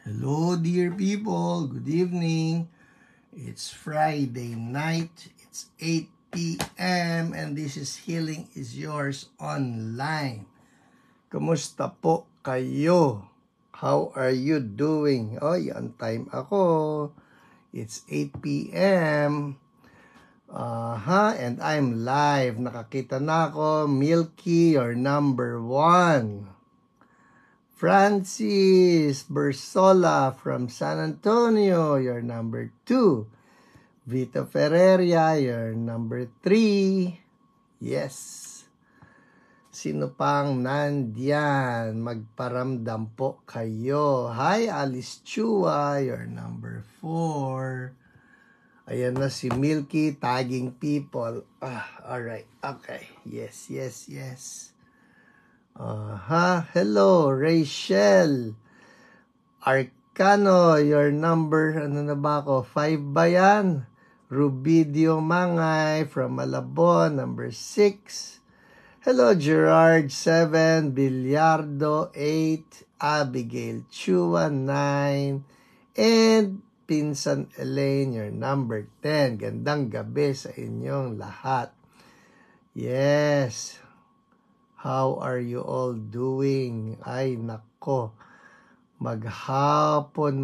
Hello, dear people. Good evening. It's Friday night. It's 8 p.m. and this is Healing is Yours online. Kumusta po kayo? How are you doing? Oy, on time ako. It's 8 p.m. And I'm live. Nakakita na ako. Milky, your number 1. Francis Bersola from San Antonio, you're number 2. Vito Ferreria, you're number 3. Yes. Sino pang nandyan? Magparamdam po kayo. Hi, Alice Chua, you're number 4. Ayan na si Milky, tagging people. Alright, okay. Yes. Hello, Rachel Arcano, your number, ano na ba ako? 5 ba yan? Rubidio Mangay from Malabon, number 6. Hello, Gerard, 7. Bilyardo, 8. Abigail Chua, 9. And Pinsan Elaine, your number 10. Gandang gabi sa inyong lahat. Yes. How are you all doing? Ay, nako. Maghapon,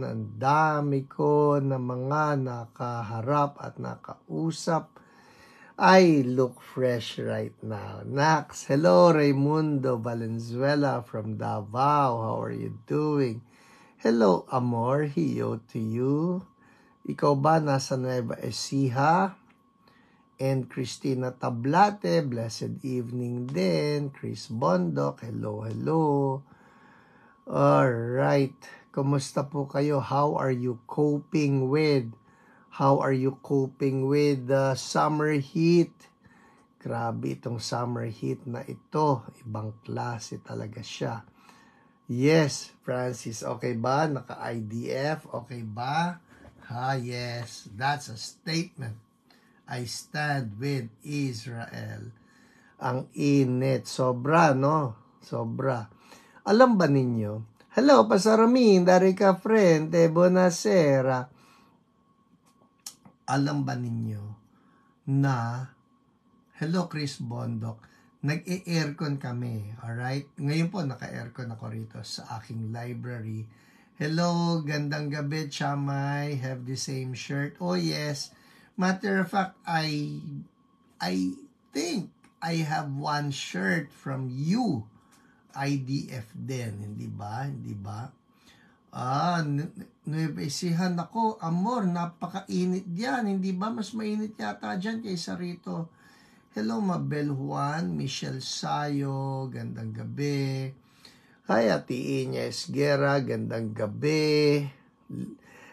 ang dami ko na mga nakaharap at nakausap. I look fresh right now. Nax, hello, Raimundo Valenzuela from Davao. How are you doing? Hello, Amor, hiyo to you. Ikaw ba nasa Nueva Ecija? And Christina Tablate, blessed evening din. Chris Bondok, hello. Alright, kumusta po kayo? How are you coping with the summer heat? Grabe itong summer heat na ito. Ibang klase talaga siya. Yes, Francis, okay ba? Naka-IDF, okay ba? Yes, that's a statement. I stand with Israel. Ang init. Sobra, no? Sobra. Alam ba ninyo? Hello, Pasaramin, dari ka friend, buonasera. Alam ba ninyo na, hello Chris Bondok, nag-e-aircon kami, alright? Ngayon po, naka-aircon ako rito sa aking library. Hello, gandang gabi, Chamay, have the same shirt. Oh yes. Matter of fact, I think I have one shirt from you. IDF din, hindi ba? Nueva Ecija ako, Amor, napakainit diyan, hindi ba? Mas mainit yata diyan kaysa rito. Hello, Mabel Juan, Michelle Sayo, gandang gabi. Hi, Ate Ines Guerra, gandang gabi.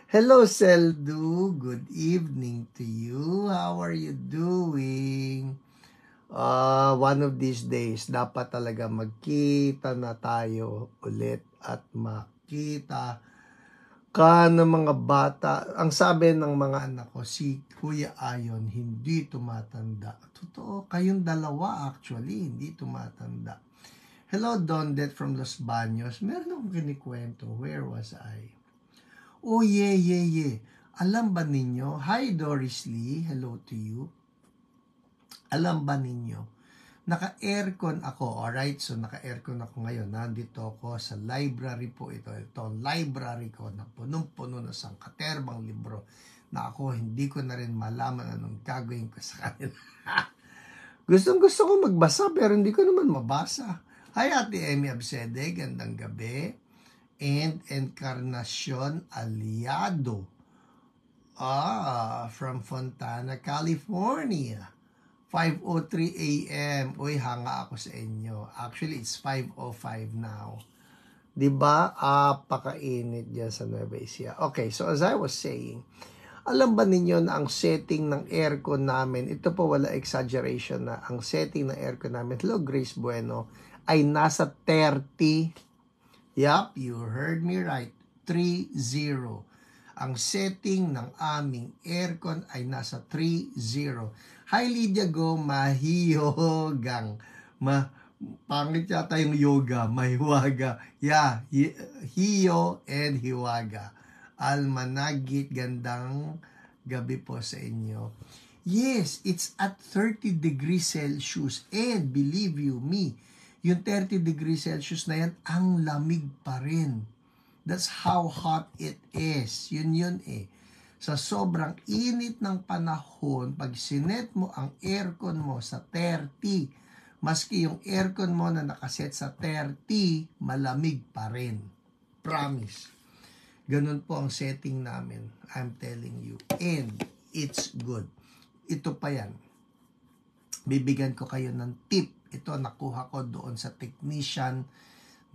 Hello, Seldu. Good evening to you. How are you doing? One of these days, dapat talaga magkita na tayo ulit at makita ka ng mga bata. Ang sabi ng mga anak ko, si Kuya Ayon, hindi tumatanda. Totoo, kayong dalawa actually, hindi tumatanda. Hello, Dondet from Los Baños. Meron akong kinikwento. Where was I? Oh, yeah. Alam ba ninyo? Hi, Doris Lee. Hello to you. Alam ba ninyo? Naka-aircon ako. Alright, so naka-aircon ako ngayon. Nandito ako sa library po ito. Ito ang library ko na punong-puno na sangkaterbang libro na ako hindi ko na rin malaman anong gagawin ko sa kanila. Gustong-gusto ko magbasa pero hindi ko naman mabasa. Hi, Ate Amy Absede. Gandang gabi. And Encarnacion Aliado from Fontana, California. 5:03 a.m. Uy, hanga ako sa inyo. Actually, it's 5:05 now. Diba? Pakainit dyan sa Nueva Ecija. Okay, so as I was saying, alam ba ninyo na ang setting ng aircon namin, ito po wala exaggeration na, ang setting ng aircon namin, hello Grace Bueno, ay nasa 30. Yup, you heard me right. 30. Ang setting ng aming aircon ay nasa 30. Hi, Lydia Go, mahiyogang. Pangit yata yung yoga, mahiwaga. Yeah, hiyo and hiwaga. Almanagit, gandang gabi po sa inyo. Yes, it's at 30 degrees Celsius. And believe you me, yung 30 degrees Celsius na yan, ang lamig pa rin. That's how hot it is. Yun eh. Sa sobrang init ng panahon, pag sinet mo ang aircon mo sa 30, maski yung aircon mo na nakaset sa 30, malamig pa rin. Promise. Ganun po ang setting namin. I'm telling you. And it's good. Ito pa yan. Bibigyan ko kayo ng tip. Ito nakuha ko doon sa technician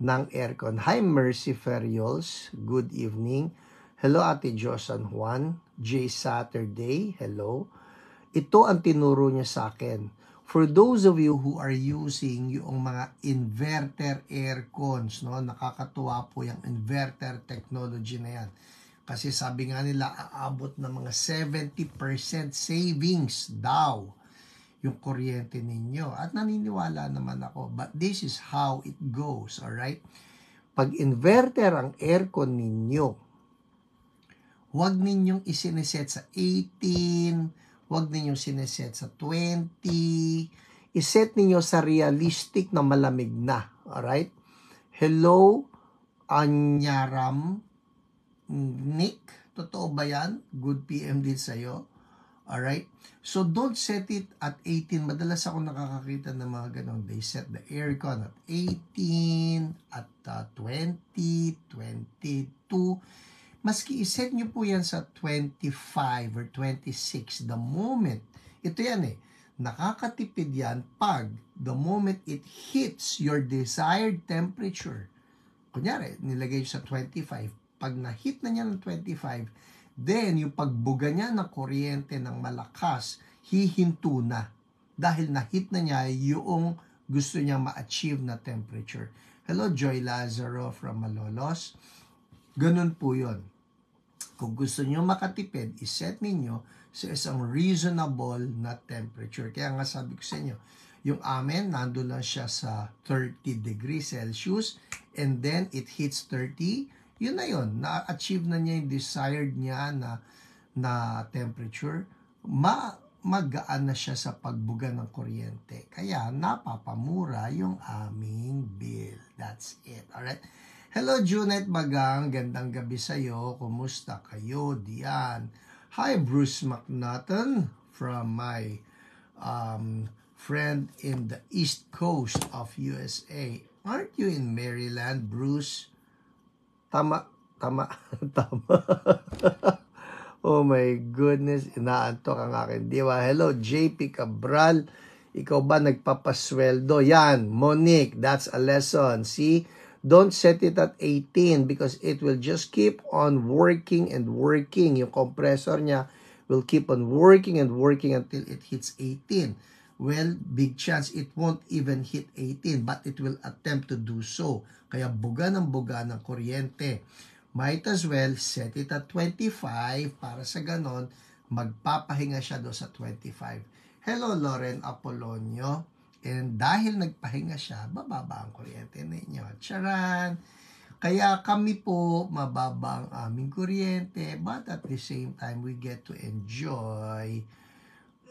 ng aircon. Hi Mercy Ferriols. Good evening. Hello Ate Jo San Juan. J Saturday. Hello. Ito ang tinuro niya sa akin. For those of you who are using yung mga inverter aircons, no, nakakatuwa po yung inverter technology na yan. Kasi sabi nga nila, aabot ng mga 70% savings daw yung kuryente ninyo. At naniniwala naman ako, but this is how it goes, alright? Pag inverter ang aircon ninyo, huwag ninyong isiniset sa 18, huwag ninyong sineset sa 20. Iset ninyo sa realistic na malamig na. Alright? Hello, Anyaram Nick. Totoo ba yan? Good PM din sa'yo. Alright? So, don't set it at 18. Madalas ako nakakakita ng mga ganun. They set the aircon at 18, at 20, 22. Maski iset nyo po yan sa 25 or 26, the moment, ito yan eh, nakakatipid yan pag the moment it hits your desired temperature. Kunyari, nilagay sa 25, pag na-hit na niya ng 25, then yung pagbuga niya ng kuryente ng malakas, hihinto na. Dahil na-hit na niya yung gusto niya ma-achieve na temperature. Hello, Joy Lazaro from Malolos. Ganun po yun. Kung gusto niyo makatipid, iset ninyo sa isang reasonable na temperature. Kaya nga sabi ko sa inyo, yung amin, nandun lang siya sa 30 degrees Celsius and then it hits 30, yun na yun. Na-achieve na niya yung desired niya na temperature. Magaan na siya sa pagbuga ng kuryente. Kaya napapamura yung aming bill. That's it. Alright? Hello, Junet Bagang. Gandang gabi sa'yo. Kumusta kayo diyan? Hi, Bruce McNaughton from my friend in the East Coast of USA. Aren't you in Maryland, Bruce? Tama. Oh my goodness. Inaantok ang akin diwa. Hello, JP Cabral. Ikaw ba nagpapasweldo? Yan, Monique. That's a lesson. See? Don't set it at 18 because it will just keep on working and working. Yung compressor niya will keep on working and working until it hits 18. Well, big chance it won't even hit 18 but it will attempt to do so. Kaya buga ng kuryente. Might as well set it at 25 para sa ganon magpapahinga siya do sa 25. Hello, Lauren Apolonio. And dahil nagpahinga siya, bababa ang kuryente ninyo. Charan! Kaya kami po, mababa ang aming kuryente, but at the same time, we get to enjoy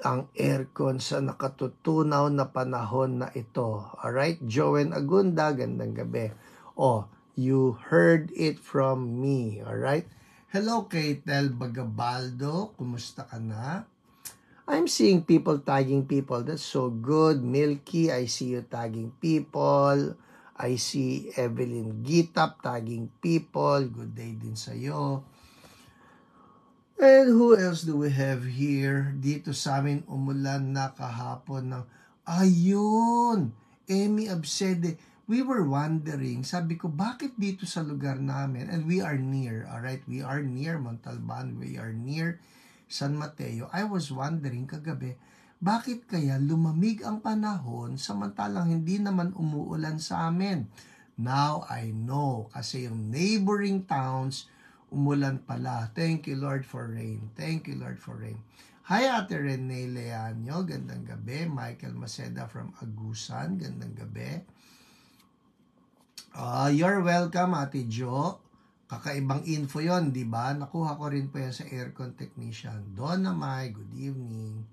ang aircon sa nakatutunaw na panahon na ito. Alright? Joen Agunda, gandang gabi. Oh, you heard it from me. Alright? Hello, Keitel Bagabaldo. Kumusta ka na? I'm seeing people tagging people. That's so good. Milky, I see you tagging people. I see Evelyn Gitap tagging people. Good day din sa'yo. And who else do we have here? Dito sa amin, umulan na kahapon ng... Ayun! Amy Absede. We were wondering, sabi ko, bakit dito sa lugar namin? And we are near, alright? We are near Montalban. We are near San Mateo. I was wondering kagabi, bakit kaya lumamig ang panahon samantalang hindi naman umuulan sa amin? Now I know, kasi yung neighboring towns umulan pala. Thank you Lord for rain. Thank you Lord for rain. Hi, Ate Rene Leanyo. Gandang gabi. Michael Maceda from Agusan. Gandang gabi. You're welcome, Ate Jo. Kakaibang info yon, di ba? Nakuha ko rin po yan sa aircon technician. Donna Mai, good evening.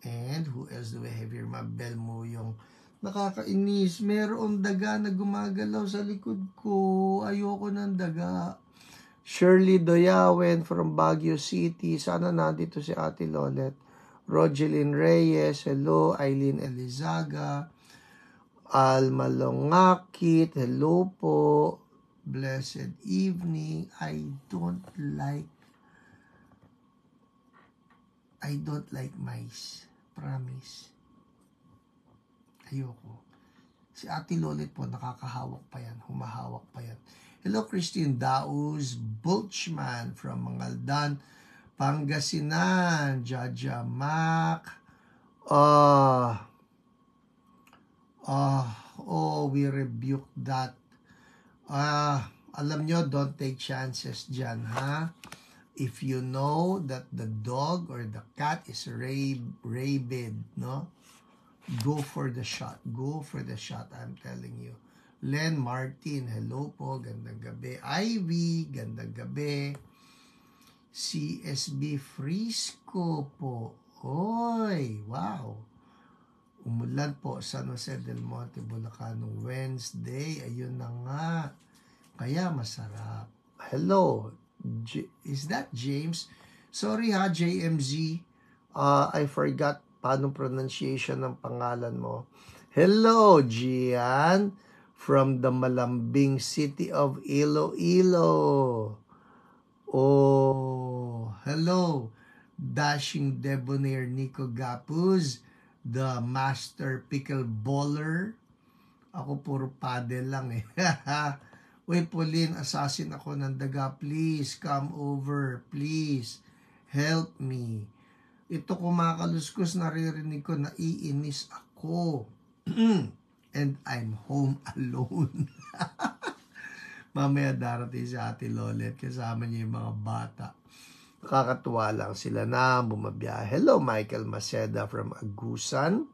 And who else do we have here? Mabel mo yung nakakainis. Merong daga na gumagalaw sa likod ko. Ayoko ng daga. Shirley Doyawen from Baguio City. Sana nandito si Ate Lolet. Rogelyn Reyes. Hello. Eileen Elizaga. Alma Longakit. Hello po. Blessed evening. I don't like mice. Promise. Ayoko. Si Ate Lolet po, nakakahawak pa yan. Humahawak pa yan. Hello, Christine Daus Bulchman from Mangaldan, Pangasinan. Jaja Mac. We rebuke that. Alam nyo, don't take chances dyan, ha? If you know that the dog or the cat is rabid, no? Go for the shot. Go for the shot, I'm telling you. Len Martin, hello po, gandang gabi. Ivy, gandang gabi. CSB Frisco po. Oy, wow. Umulan po sa San Jose del Monte, Bulacan, Wednesday. Ayun na nga. Kaya masarap. Hello. Is that James? Sorry ha, JMZ. I forgot paano pronunciation ng pangalan mo. Hello, Gian. From the Malambing city of Iloilo. Oh, hello. Dashing debonair Nico Gapuz, the master pickle bowler. Ako puro paddle lang eh. Uy, Pauline, assassin ako ng daga. Please, come over. Please, help me. Ito kumakaluskos, naririnig ko, naiinis ako. And I'm home alone. Mamaya darating si Ate Lolet. Kasama niya yung mga bata. Nakakatuwa lang sila na bumabiyahe. Hello, Michael Maceda from Agusan.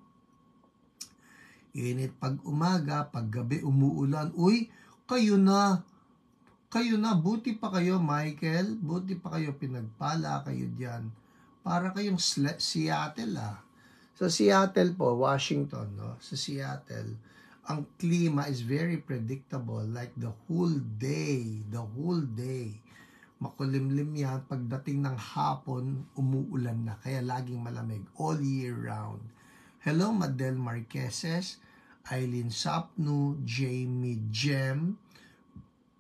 Init pag umaga, pag gabi umuulan. Uy, kayo na. Buti pa kayo, Michael. Buti pa kayo, pinagpala kayo diyan. Para kayong Seattle, Sa Seattle po, Washington, no? Sa Seattle, ang klima is very predictable. Like the whole day. Makulimlim yan. Pagdating ng hapon, umuulan na. Kaya laging malamig. All year round. Hello, Madel Marqueses. Eileen Sapnu. Jamie Jem.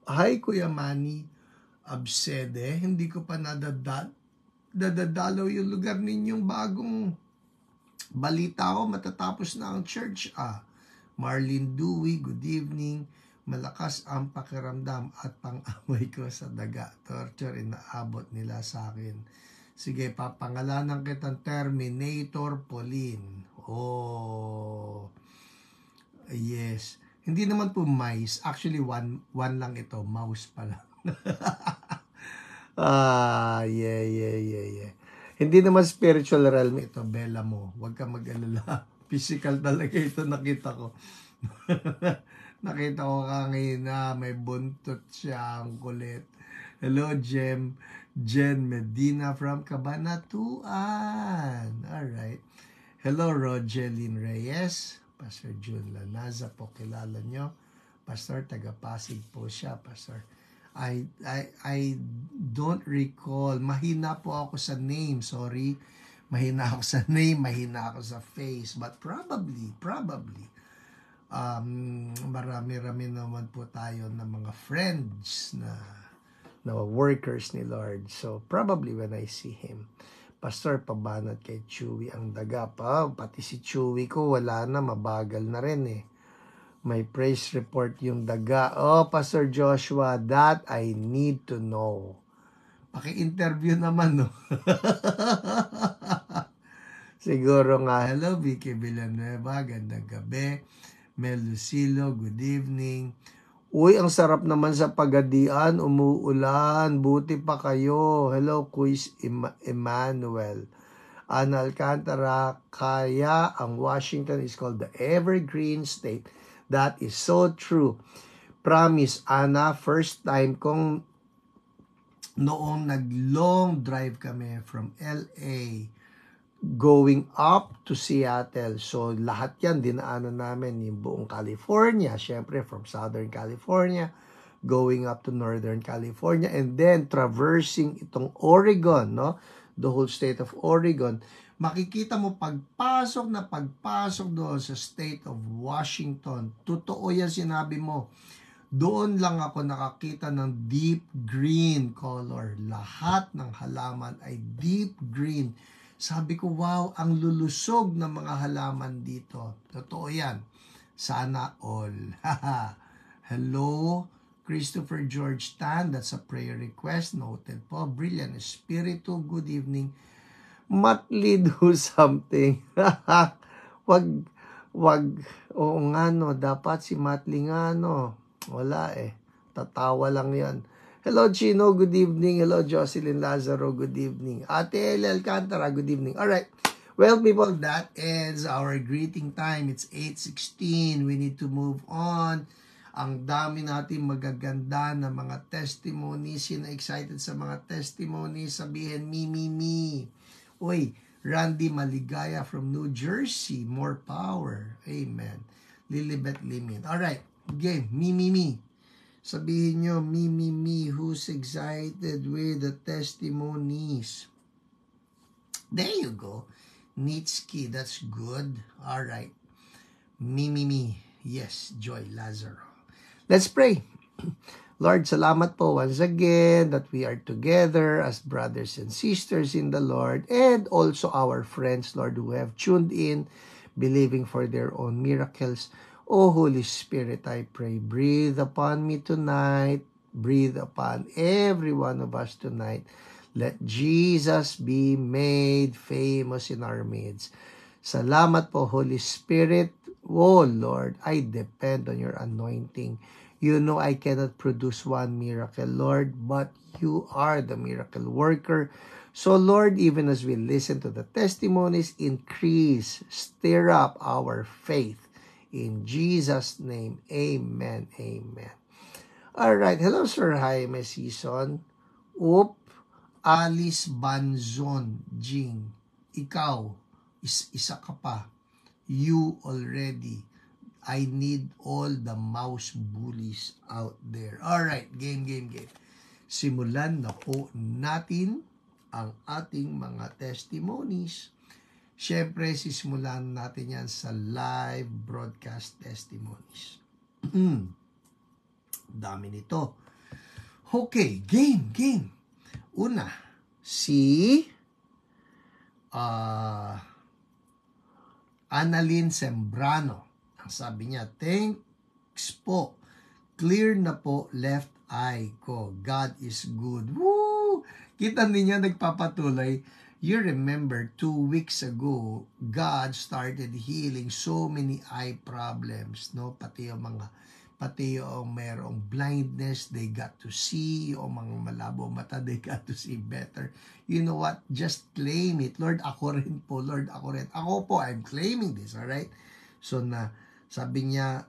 Hi, Kuya Manny Absede. Hindi ko pa nadadalaw yung lugar ninyong bagong balita ko, matatapos na ang church. Marlene Dewey, good evening. Malakas ang pakiramdam at pang-amoy ko sa daga. Torture inaabot nila sa akin. Sige, papangalanan kitang Terminator Pauline. Oh, yes. Hindi naman po mice. Actually, one lang ito. Mouse pa lang. Yeah. Hindi naman spiritual realm ito, Bella mo. Huwag ka mag-alala. Physical talaga ito, nakita ko. Nakita ko kanina, may buntot siya, ang kulit. Hello, Jen Medina from Cabanatuan. Alright. Hello, Rogelyn Reyes. Pastor June Lanaza po, kilala nyo. Pastor, taga-Pasig po siya, Pastor. I don't recall. Mahina po ako sa name. Sorry. Mahina ako sa name. Mahina ako sa face. But probably. Marami-rami naman po tayo ng mga friends na workers ni Lord. So, probably when I see him. Pastor, pabanat kay Chewy ang daga pa. Pati si Chewy ko, wala na. Mabagal na rin eh. May praise report yung daga. Oh, Pastor Joshua, that I need to know. Paki-interview naman, no? Siguro nga. Hello, Vicky Villanueva. Gandang gabi. Mel Lucilo, good evening. Uy, ang sarap naman sa Pagadian. Umuulan. Buti pa kayo. Hello, Quiz Emmanuel. Ana Alcantara, kaya ang Washington is called the evergreen state. That is so true. Promise, Ana, first time kong noong nag-long drive kami from LA going up to Seattle. So, lahat yan, dinaanan namin yung buong California. Siyempre, from Southern California, going up to Northern California, and then traversing itong Oregon, no? The whole state of Oregon. Makikita mo pagpasok doon sa state of Washington. Totoo yan sinabi mo. Doon lang ako nakakita ng deep green color. Lahat ng halaman ay deep green. Sabi ko, wow, ang lulusog ng mga halaman dito. Totoo yan. Sana all. Hello, Christopher George Tan. That's a prayer request. Noted po. Brilliant Espiritu. Good evening. Matli do something. wag. Oo nga no. Dapat si Matli nga no. Wala eh. Tatawa lang yan. Hello, Chino. Good evening. Hello, Jocelyn Lazaro. Good evening. Ate L. Alcantara. Good evening. All right. Well, people, that ends our greeting time. It's 8:16. We need to move on. Ang dami natin magaganda na mga testimonies. Sino excited sa mga testimonies? Sabihin, me. Uy, Randy Maligaya from New Jersey. More power. Amen. Lilibet Limin. All right. Game. Me. Sabihin nyo, me, who's excited with the testimonies? There you go. Nitski, that's good. All right. Me. Yes, Joy Lazaro. Let's pray. Lord, salamat po once again that we are together as brothers and sisters in the Lord, and also our friends, Lord, who have tuned in, believing for their own miracles. Oh, Holy Spirit, I pray, breathe upon me tonight. Breathe upon every one of us tonight. Let Jesus be made famous in our midst. Salamat po, Holy Spirit. Oh, Lord, I depend on your anointing. You know I cannot produce one miracle, Lord, but you are the miracle worker. So, Lord, even as we listen to the testimonies, increase, stir up our faith. In Jesus' name, amen. All right. Hello, Sir Jaime Season. Alice Banzon, Jing. Ikaw, isa ka pa. You already. I need all the mouse bullies out there. All right. Game. Simulan na po natin ang ating mga testimonies. Siyempre, sisimulan natin yan sa live broadcast testimonies. Dami nito. Okay, game. Una, si Annalyn Sembrano. Ang sabi niya, thanks po. Clear na po left eye ko. God is good. Woo! Kita ninyo nagpapatuloy. You remember 2 weeks ago, God started healing so many eye problems, no? Pati yung merong blindness, they got to see. Yung mga malabo mata, they got to see better. You know what? Just claim it. Lord, ako rin po. Lord, ako rin. Ako po, I'm claiming this, alright? So sabi niya,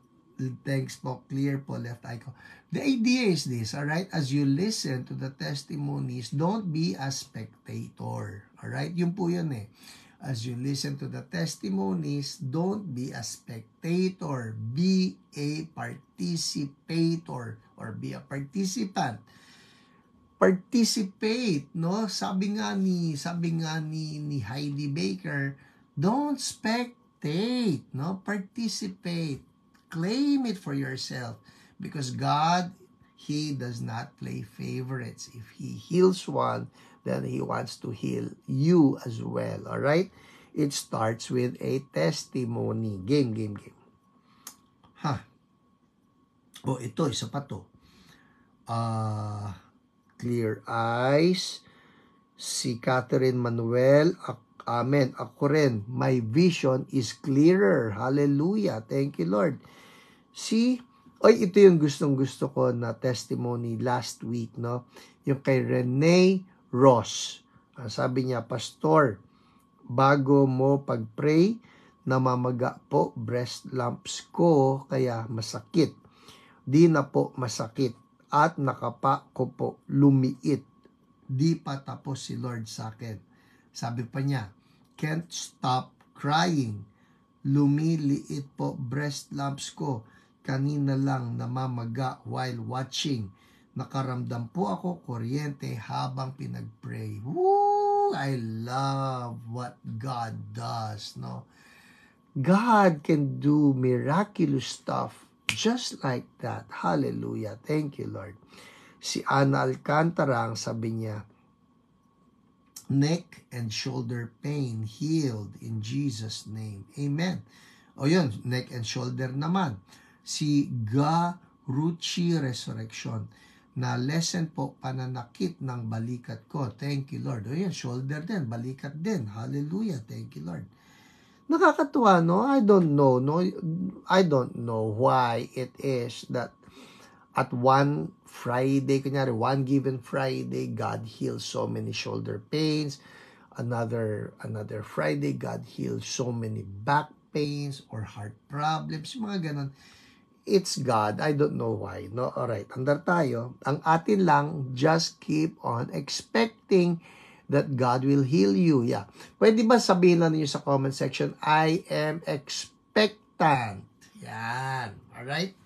thanks po, clear po, left eye ko. The idea is this, alright? As you listen to the testimonies, don't be a spectator. Alright? Yun po yun eh. As you listen to the testimonies, don't be a spectator. Be a participator or be a participant. Participate, no? Sabi nga ni Heidi Baker, don't spectate, no? Participate. Claim it for yourself. Because God, He does not play favorites. If He heals one, then He wants to heal you as well. Alright? It starts with a testimony. Game. Ito, isa pa to. Clear eyes. Si Catherine Manuel, amen. Ako rin, my vision is clearer. Hallelujah. Thank you, Lord. Ito yung gustong-gusto ko na testimony last week, no? Yung kay Renee Ross. Sabi niya, Pastor, bago mo pag-pray, namamaga po breast lumps ko kaya masakit. Di na po masakit at nakapa ko po lumiit. Di pa tapos si Lord sa akin. Sabi pa niya, can't stop crying. Lumiliit po breast lumps ko. Kanina lang namamaga while watching. Nakaramdam po ako kuryente habang pinag-pray. Woo! I love what God does, no? God can do miraculous stuff just like that. Hallelujah. Thank you, Lord. Si Ana Alcantara, ang sabi niya, neck and shoulder pain healed in Jesus' name. Amen. O yun, neck and shoulder naman. Si Ruchi Resurrection, na lesson po pananakit ng balikat ko. Thank you, Lord. O yun, shoulder din, balikat din. Hallelujah. Thank you, Lord. Nakakatuwa, no? I don't know, no? I don't know why it is that at one Friday, kunyari, one given Friday, God heals so many shoulder pains. Another Friday, God heals so many back pains or heart problems, mga ganon. It's God. I don't know why, no? Alright, andar tayo. Ang atin lang, just keep on expecting that God will heal you. Yeah. Pwede ba sabihin lang niyo sa comment section, I am expectant. Yan. Alright?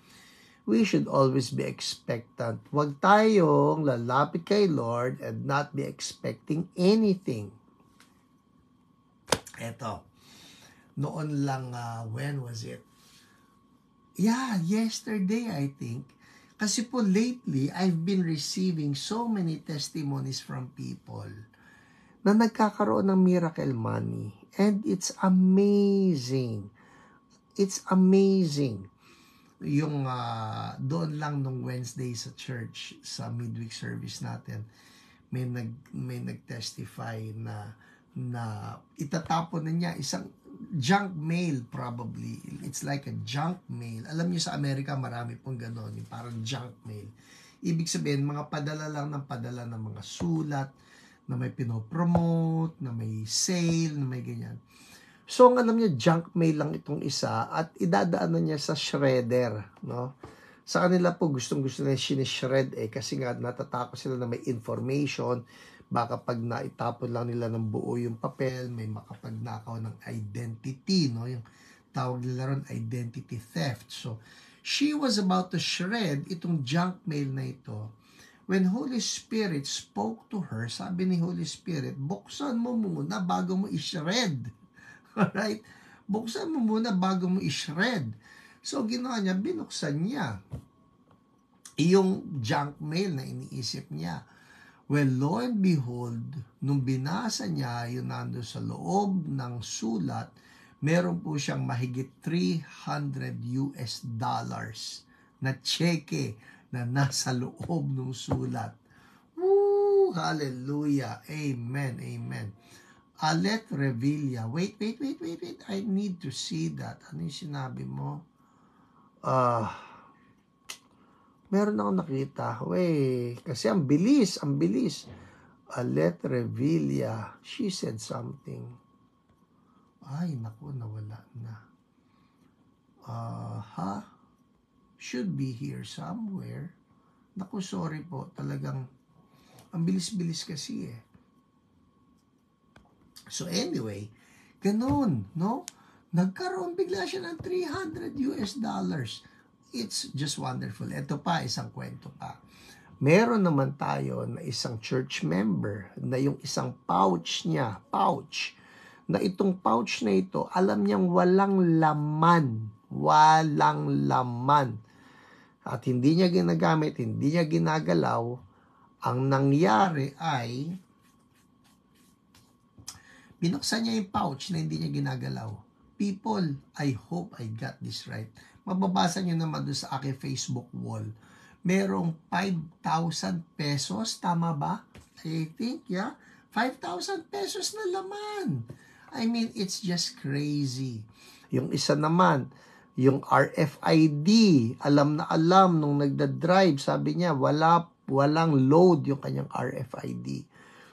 We should always be expectant. Huwag tayong lalapit kay Lord and not be expecting anything. Eto. Noon lang, when was it? Yeah, yesterday I think. Kasi po lately, I've been receiving so many testimonies from people na nagkakaroon ng miracle money. And it's amazing. It's amazing. Yung doon lang nung Wednesday sa church, sa midweek service natin, may nag-testify na itatapon na niya isang junk mail probably. It's like a junk mail. Alam niyo sa Amerika marami pong gano'n, parang junk mail. Ibig sabihin, mga padala lang ng padala ng mga sulat, na may pinopromote, na may sale, na may ganyan. So, ang alam niya, junk mail lang itong isa at idadaan na niya sa shredder, no? Sa kanila po, gustong-gusto na sinishred kasi nga natatakot sila na may information. Baka pag naitapon lang nila ng buo yung papel, may makapagnakaw ng identity, no? Yung tawag nila ron, identity theft. So, she was about to shred itong junk mail na ito. When Holy Spirit spoke to her, sabi ni Holy Spirit, buksan mo muna bago mo i-shred. Alright? Buksan mo muna bago mo i-shred. So, ginawa niya, binuksan niya yung junk mail na iniisip niya. Well, lo and behold, nung binasa niya yung nando sa loob ng sulat, meron po siyang mahigit $300 na cheque na nasa loob ng sulat. Woo! Hallelujah! Amen! Amen! Alet Revilla. Wait. I need to see that. Ano yung sinabi mo? Meron akong nakita. Kasi ang bilis. Alet Revilla. She said something. Ay, naku, nawala na. Should be here somewhere. Naku, sorry po. Talagang, ang bilis-bilis kasi So anyway, ganun, no? Nagkaroon bigla siya ng $300. It's just wonderful. Ito pa, isang kwento pa. Meron naman tayo na isang church member na yung isang pouch, na itong pouch na ito, alam niyang walang laman. At hindi niya ginagamit, hindi niya ginagalaw. Ang nangyari ay, binuksan niya yung pouch na hindi niya ginagalaw. People, I hope I got this right. Mababasa niyo naman doon sa aking Facebook wall. Merong 5,000 pesos, tama ba? I think, yeah. 5,000 pesos na laman. I mean, it's just crazy. Yung isa naman, yung RFID, alam na alam nung nagda-drive, sabi niya, walang load yung kanyang RFID.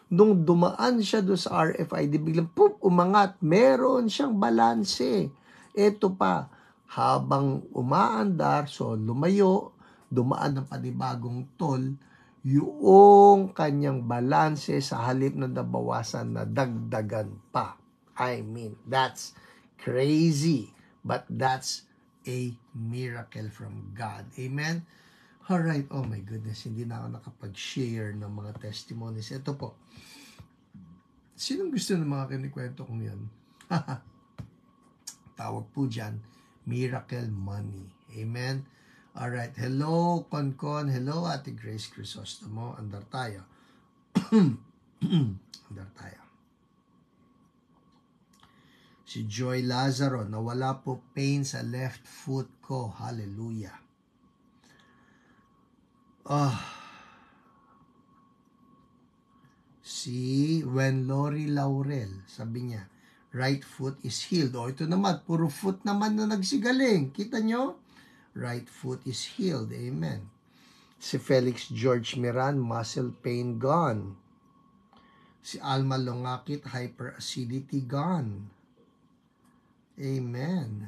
Nung dumaan siya doon sa RFID, biglang umangat. Meron siyang balanse. Ito pa, habang umaandar, so lumayo, dumaan ng panibagong toll, yung kanyang balanse sa halip na nabawasan na dagdagan pa. I mean, that's crazy. But that's a miracle from God. Amen? Alright, oh my goodness, hindi na ako nakapag-share ng mga testimonies. Ito po, sinong gusto ng mga kinikwento kong yan? Tawag po dyan, miracle money. Amen? Alright, hello Konkon, hello Ate Grace Crisostomo, andar tayo. Andar tayo. Si Joy Lazaro, nawala po pain sa left foot ko. Hallelujah. Si Lori Laurel, sabi niya, right foot is healed. O ito naman, puro foot naman na nagsigaling. Kita nyo? Right foot is healed. Amen. Si Felix George Miran, muscle pain gone. Si Alma Longakit, hyperacidity gone. Amen.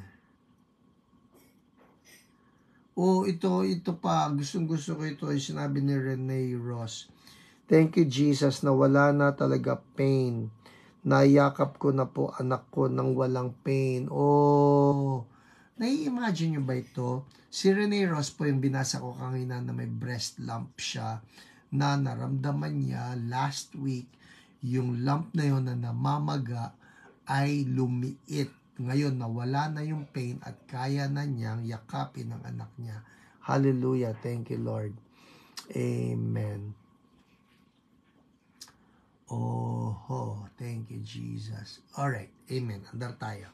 Ito pa, gustong-gusto ko ito, ay sinabi ni Renee Ross. Thank you, Jesus, na wala na talaga pain. Nayakap ko na po anak ko nang walang pain. Nai-imagine nyo ba ito? Si Renee Ross po yung binasa ko kanina na may breast lump siya, na naramdaman niya last week, yung lump na yun na namamaga ay lumiit. Ngayon, nawala na yung pain at kaya na niyang yakapin ang anak niya. Hallelujah. Thank you, Lord. Amen. Thank you, Jesus. Alright. Amen. Andar tayo.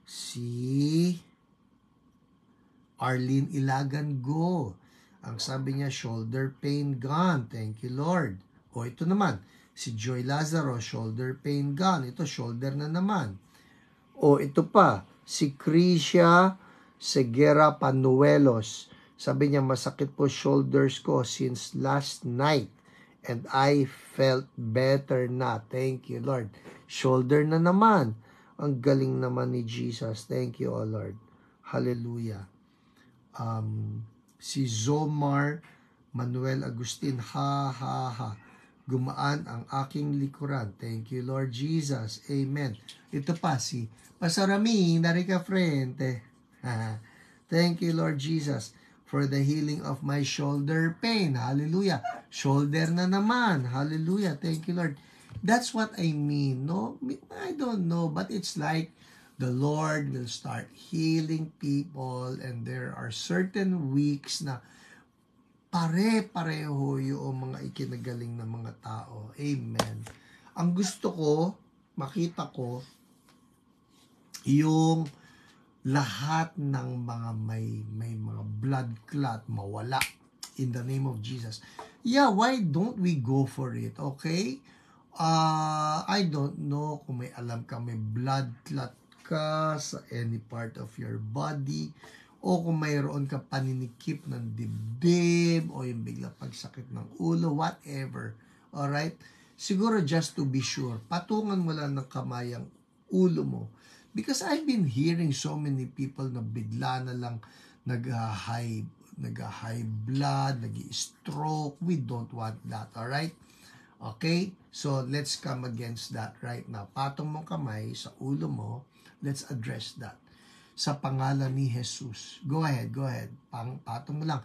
Si Arlene Ilagan, go. Ang sabi niya, shoulder pain gone. Thank you, Lord. Ito naman. Si Joy Lazaro, shoulder pain gone. Ito, shoulder na naman. Ito pa, si Crisia Segura Panuelos. Sabi niya, masakit po shoulders ko since last night and I felt better na. Thank you, Lord. Shoulder na naman. Ang galing naman ni Jesus. Thank you, O Lord. Hallelujah. Si Zomar Manuel Agustin, gumaan ang aking likuran. Thank you, Lord Jesus. Amen. Ito pa si Pasarami, narika friend. Thank you, Lord Jesus, for the healing of my shoulder pain. Hallelujah. Shoulder na naman. Hallelujah. Thank you, Lord. That's what I mean. No, I don't know, but it's like the Lord will start healing people, and there are certain weeks na pare-pareho yung mga ikinagaling ng mga tao. Amen. Ang gusto ko, makita ko, yung lahat ng mga may mga blood clot mawala in the name of Jesus. Yeah, why don't we go for it? Okay? I don't know kung may alam ka may blood clot ka sa any part of your body, o kung mayroon ka paninikip ng dibdib, o yung bigla pagsakit ng ulo, whatever. Alright? Siguro just to be sure, patungan mo lang ng kamay ang ulo mo. Because I've been hearing so many people na bigla na lang nag-high blood, nag-stroke. We don't want that. Alright? Okay? So, let's come against that right now. Patong mong kamay sa ulo mo. Let's address that. Sa pangalan ni Jesus. Go ahead. Patong mo lang.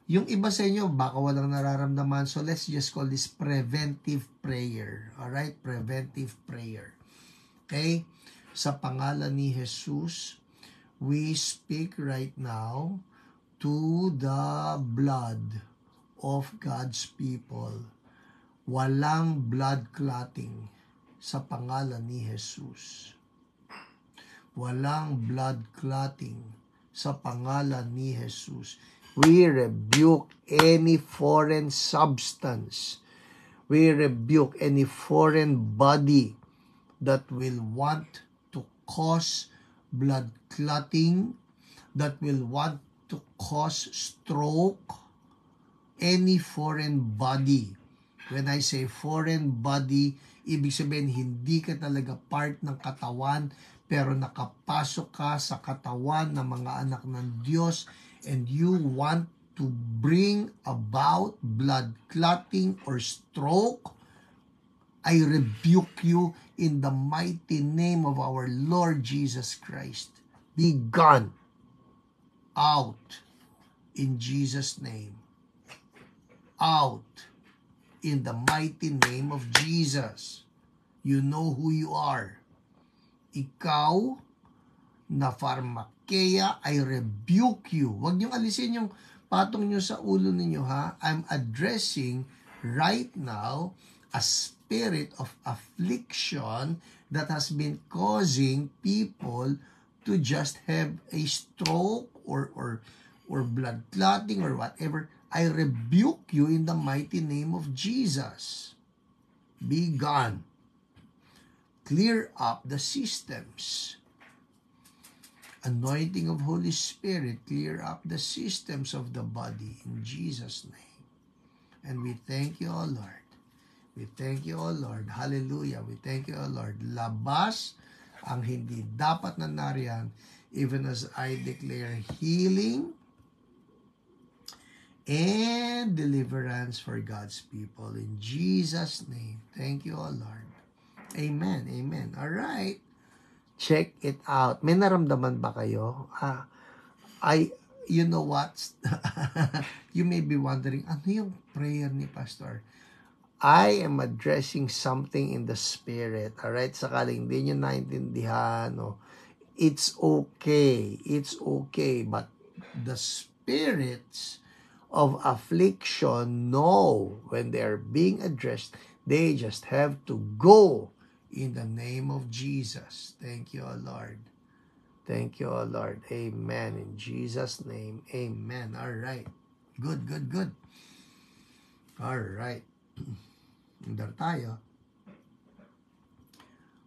Yung iba sa inyo, baka walang nararamdaman. So, let's just call this preventive prayer. Alright? Preventive prayer. Okay? Sa pangalan ni Jesus, we speak right now to the blood of God's people. Walang blood clotting sa pangalan ni Jesus. Walang blood clotting sa pangalan ni Jesus. We rebuke any foreign substance. We rebuke any foreign body that will want to cause blood clotting, that will want to cause stroke, any foreign body. When I say foreign body, ibig sabihin hindi ka talaga part ng katawan, pero nakapasok ka sa katawan ng mga anak ng Diyos, and you want to bring about blood clotting or stroke, I rebuke you in the mighty name of our Lord Jesus Christ. Be gone out in Jesus' name. Out in the mighty name of Jesus. You know who you are. Ikaw na pharmakeia, I rebuke you. Huwag niyong alisin yung patong niyo sa ulo ninyo, ha? I'm addressing right now a spirit of affliction that has been causing people to just have a stroke or blood clotting or whatever. I rebuke you in the mighty name of Jesus. Be gone. Clear up the systems. Anointing of Holy Spirit, clear up the systems of the body in Jesus' name. And we thank you, O Lord. We thank you, O Lord. Hallelujah. We thank you, O Lord. Labas ang hindi dapat na nariyan, even as I declare healing and deliverance for God's people. In Jesus' name. Thank you, O Lord. Amen. Amen. All right. Check it out. May naramdaman ba kayo? You know what? You may be wondering, ano yung prayer ni Pastor? I am addressing something in the spirit. Alright? Sakaling hindi nyo naintindihan. No? It's okay. It's okay. But the spirits of affliction know when they're being addressed, they just have to go in the name of Jesus. Thank you, O Lord. Thank you, O Lord. Amen. In Jesus' name, amen. All right. Good, good, good. All right. Under tayo.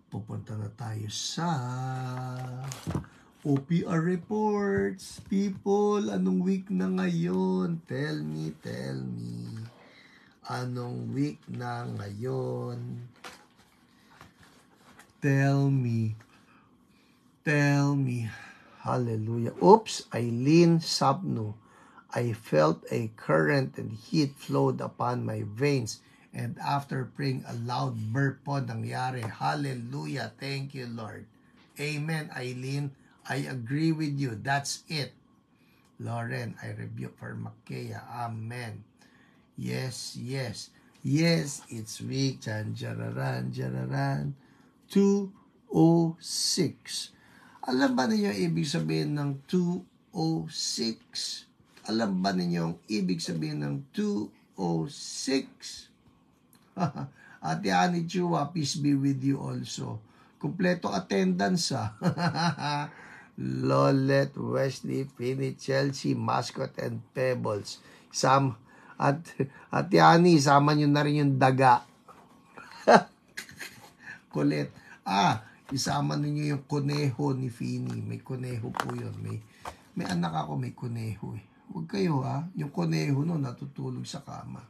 Pupunta na tayo sa OPR reports. People, anong week na ngayon? Tell me. Anong week na ngayon? Tell me. Hallelujah. Oops, Eileen Sabno. I felt a current and heat flowed upon my veins, and after praying a loud burp po nangyari. Hallelujah. Thank you, Lord. Amen, Eileen. I agree with you. That's it. Lauren, I rebuke for Makea. Amen. Yes, it's week. Jararan. 206. Alam ba ninyo ang ibig sabihin ng 206? Alam ba ninyo ang ibig sabihin ng 206? Ate Ani Chua, peace be with you also. Kompleto attendance, ha? Lolet, Wesley, Finney, Chelsea, Mascot, and Pebbles. Ate Ani, sama nyo na rin yung daga. Kulit. Isama ninyo yung kuneho ni Fini. May kuneho po yun. May anak ako, may kuneho eh. Huwag kayo yung kuneho no, natutulog sa kama.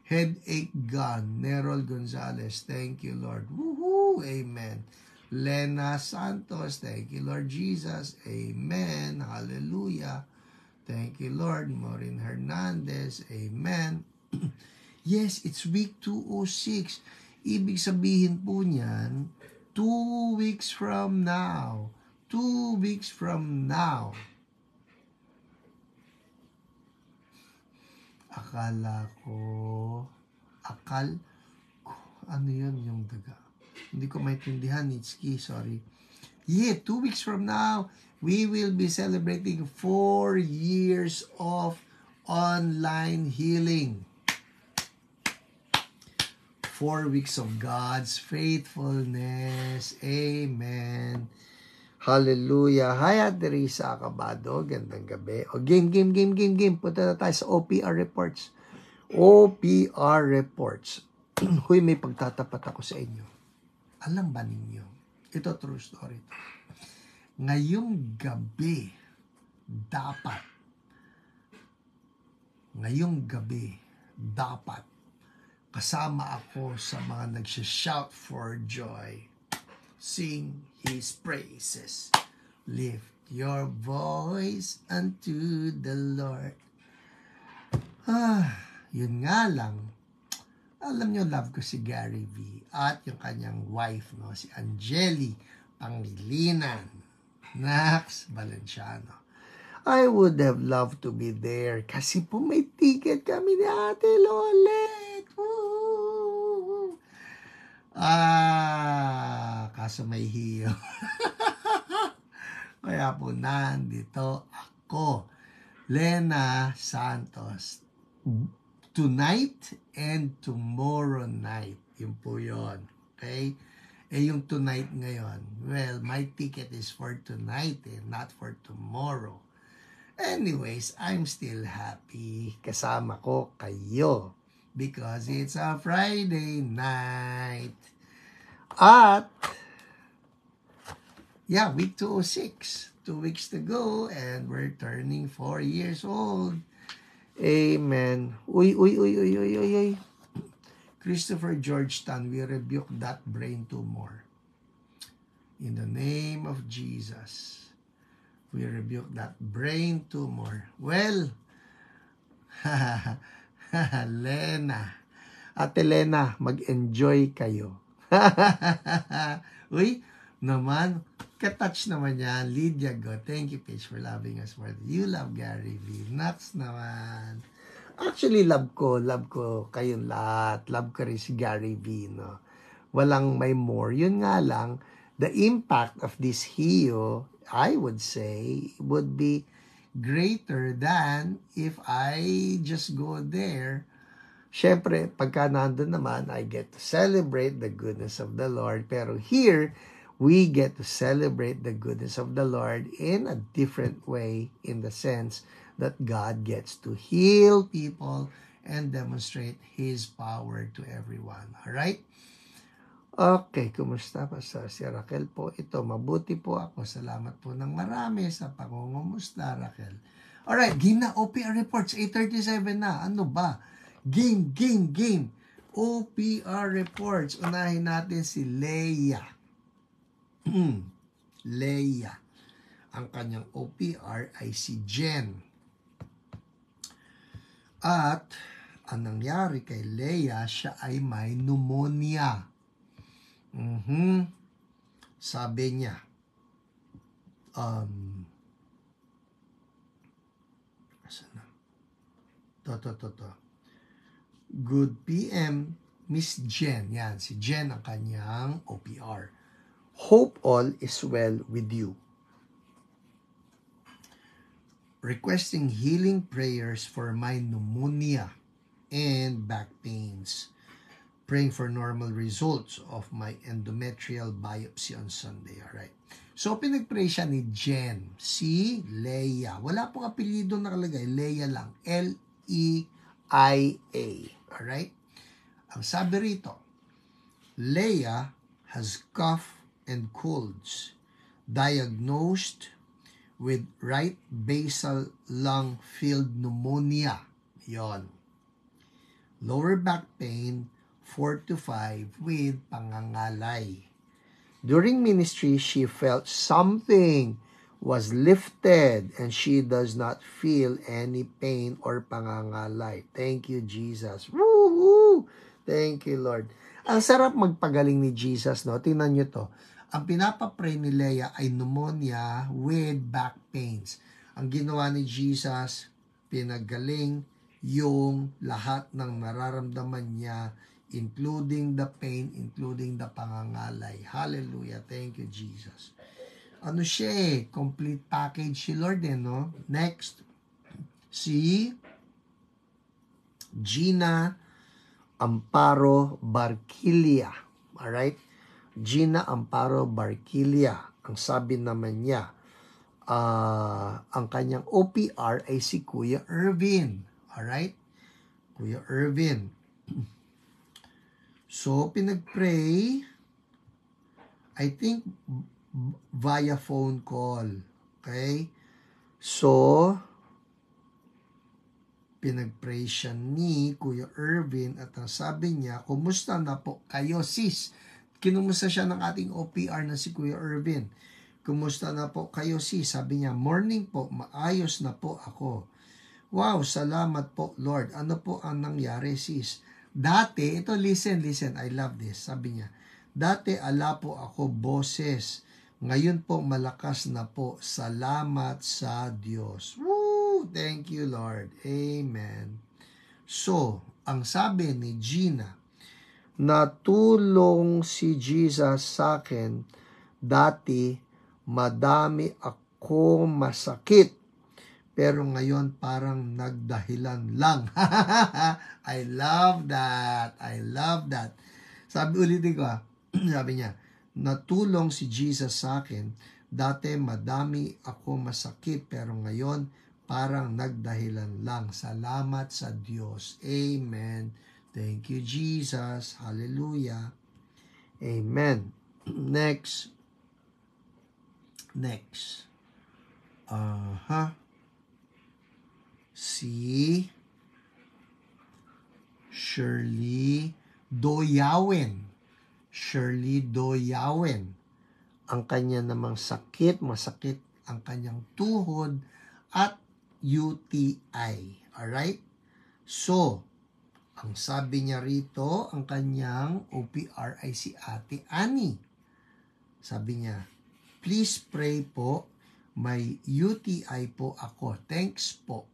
Headache gun, Nerol Gonzalez. Thank you, Lord. Woohoo! Amen. Lena Santos. Thank you, Lord Jesus. Amen. Hallelujah. Thank you, Lord. Maureen Hernandez. Amen. Yes, it's week 206. Ibig sabihin po niyan, 2 weeks from now. 2 weeks from now. Ano yun yung daga? Hindi ko maintindihan, Nitski, sorry. 2 weeks from now, we will be celebrating 4 years of online healing. 4 weeks of God's faithfulness. Amen. Hallelujah. Hi, Teresa Acabado. Gandang gabi. Game. Punta na tayo sa OPR reports. OPR reports. Huy, may pagtatapat ako sa inyo. Alam ba ninyo? Ito true story. Ngayong gabi, ngayong gabi, dapat kasama ako sa mga nagsha-shout for joy. Sing His praises. Lift your voice unto the Lord. Yun nga lang. Alam nyo, love ko si Gary V. At yung kanyang wife, no, si Angeli Pangilinan. Nax Valenciano. I would have loved to be there kasi po may ticket kami ni Ate Lolet. Woo! Kaso may hiyo. Kaya po nandito ako. Lena Santos. Tonight and tomorrow night. Yun po yun. Okay? Yung tonight ngayon, well, my ticket is for tonight not for tomorrow. Anyways, I'm still happy. Kasama ko kayo. Because it's a Friday night. At, yeah, week 206. 2 weeks to go and we're turning 4 years old. Amen. Uy. Christopher Georgetown, we rebuke that brain tumor. In the name of Jesus, we rebuke that brain tumor. Well, Lena. Ate Lena, mag-enjoy kayo. Uy, naman, katouch naman yan. Lydia Go, thank you, Paige, for loving us more. You love Gary V. Nuts naman. Actually, love ko kayong lahat. Love ko rin si Gary V, no? Walang may more. Yun nga lang, the impact of this hiyo, I would say, would be greater than if I just go there. Syempre, pagka nandun naman, I get to celebrate the goodness of the Lord. Pero here, we get to celebrate the goodness of the Lord in a different way, in the sense that God gets to heal people and demonstrate His power to everyone. Alright? Okay, kumusta pa sa si Raquel po? Ito, mabuti po ako. Salamat po ng marami sa pangungumusta, Raquel. Alright, game na. OPR reports, 8:37 na. Ano ba? Game. OPR reports. Unahin natin si Leia. Leia. Ang kanyang OPR ay si Jen. At, ang nangyari kay Leia, siya ay may pneumonia. Sabi niya, Good PM, Miss Jen. Yan, si Jen ang kanyang OPR. Hope all is well with you. Requesting healing prayers for my pneumonia and back pains. Praying for normal results of my endometrial biopsy on Sunday. Alright. So, pinag-pray siya ni Jen. Si Leia. Wala pong apelido nakalagay. Leia lang. L-E-I-A. Alright. Ang sabi rito, Leia has cough and colds. Diagnosed with right basal lung filled pneumonia. Yon. Lower back pain, 4 to 5 with pangangalay. During ministry, she felt something was lifted and she does not feel any pain or pangangalay. Thank you, Jesus. Woohoo! Thank you, Lord. Ang sarap magpagaling ni Jesus, no? Tingnan nyo to. Ang pinapapray ni Leia ay pneumonia with back pains. Ang ginawa ni Jesus, pinagaling yung lahat ng nararamdaman niya, including the pain, including the pangangalay. Hallelujah. Thank you, Jesus. Ano siya complete package si Lord no? Next, si Gina Amparo Barquilla. Alright? Gina Amparo Barquilla. Ang sabi naman niya, ang kanyang OPR ay si Kuya Irvin. Alright? Kuya Irvin. So, pinag-pray, I think, via phone call. Okay? So, Pinag-pray siya ni Kuya Irvin at ang sabi niya, kumusta na po kayo sis? Kinumusta siya ng ating OPR na si Kuya Irvin. Kumusta na po kayo sis? Sabi niya, morning po, maayos na po ako. Wow, salamat po Lord. Ano po ang nangyari sis? Dati, ito listen, I love this. Sabi niya, dati ala po ako boses. Ngayon po malakas na po. Salamat sa Diyos. Woo! Thank you Lord. Amen. So, ang sabi ni Gina, natulong si Jesus sa akin. Dati, madami ako masakit. Pero ngayon, parang nagdahilan lang. I love that. I love that. Sabi ulitin ko, sabi niya, natulong si Jesus sa akin. Dati, madami ako masakit. Pero ngayon, parang nagdahilan lang. Salamat sa Diyos. Amen. Thank you, Jesus. Hallelujah. Amen. Next. Si Shirley Doyawen. Ang kanya namang sakit, masakit ang kanyang tuhod at UTI. Alright? So, ang sabi niya rito, ang kanyang OPR ay si Ate Annie. Sabi niya, please pray po, may UTI po ako. Thanks po.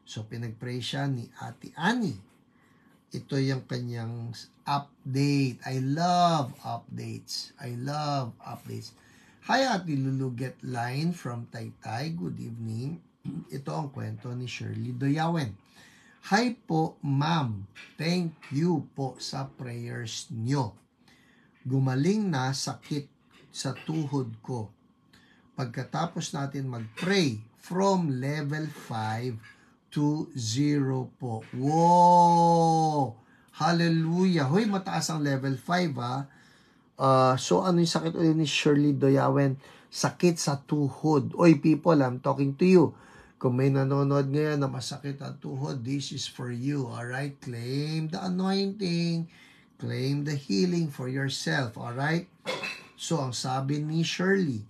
So, pinag-pray siya ni Ate Annie. Ito yung kanyang update. I love updates. Hi, Ate Lulu, get line from Taytay. Good evening. Ito ang kwento ni Shirley Doyawen. Hi po, ma'am. Thank you po sa prayers nyo. Gumaling na sakit sa tuhod ko. Pagkatapos natin mag-pray from level 5 to 0 po. Wow! Hallelujah! Hoy, mataas ang level 5 ha. So ano yung sakit ulit ni Shirley Doyawen? Sakit sa tuhod. Oy people, I'm talking to you. Kung may nanonood ngayon na masakit ang tuhod, this is for you. Alright? Claim the anointing. Claim the healing for yourself. Alright? So, ang sabi ni Shirley,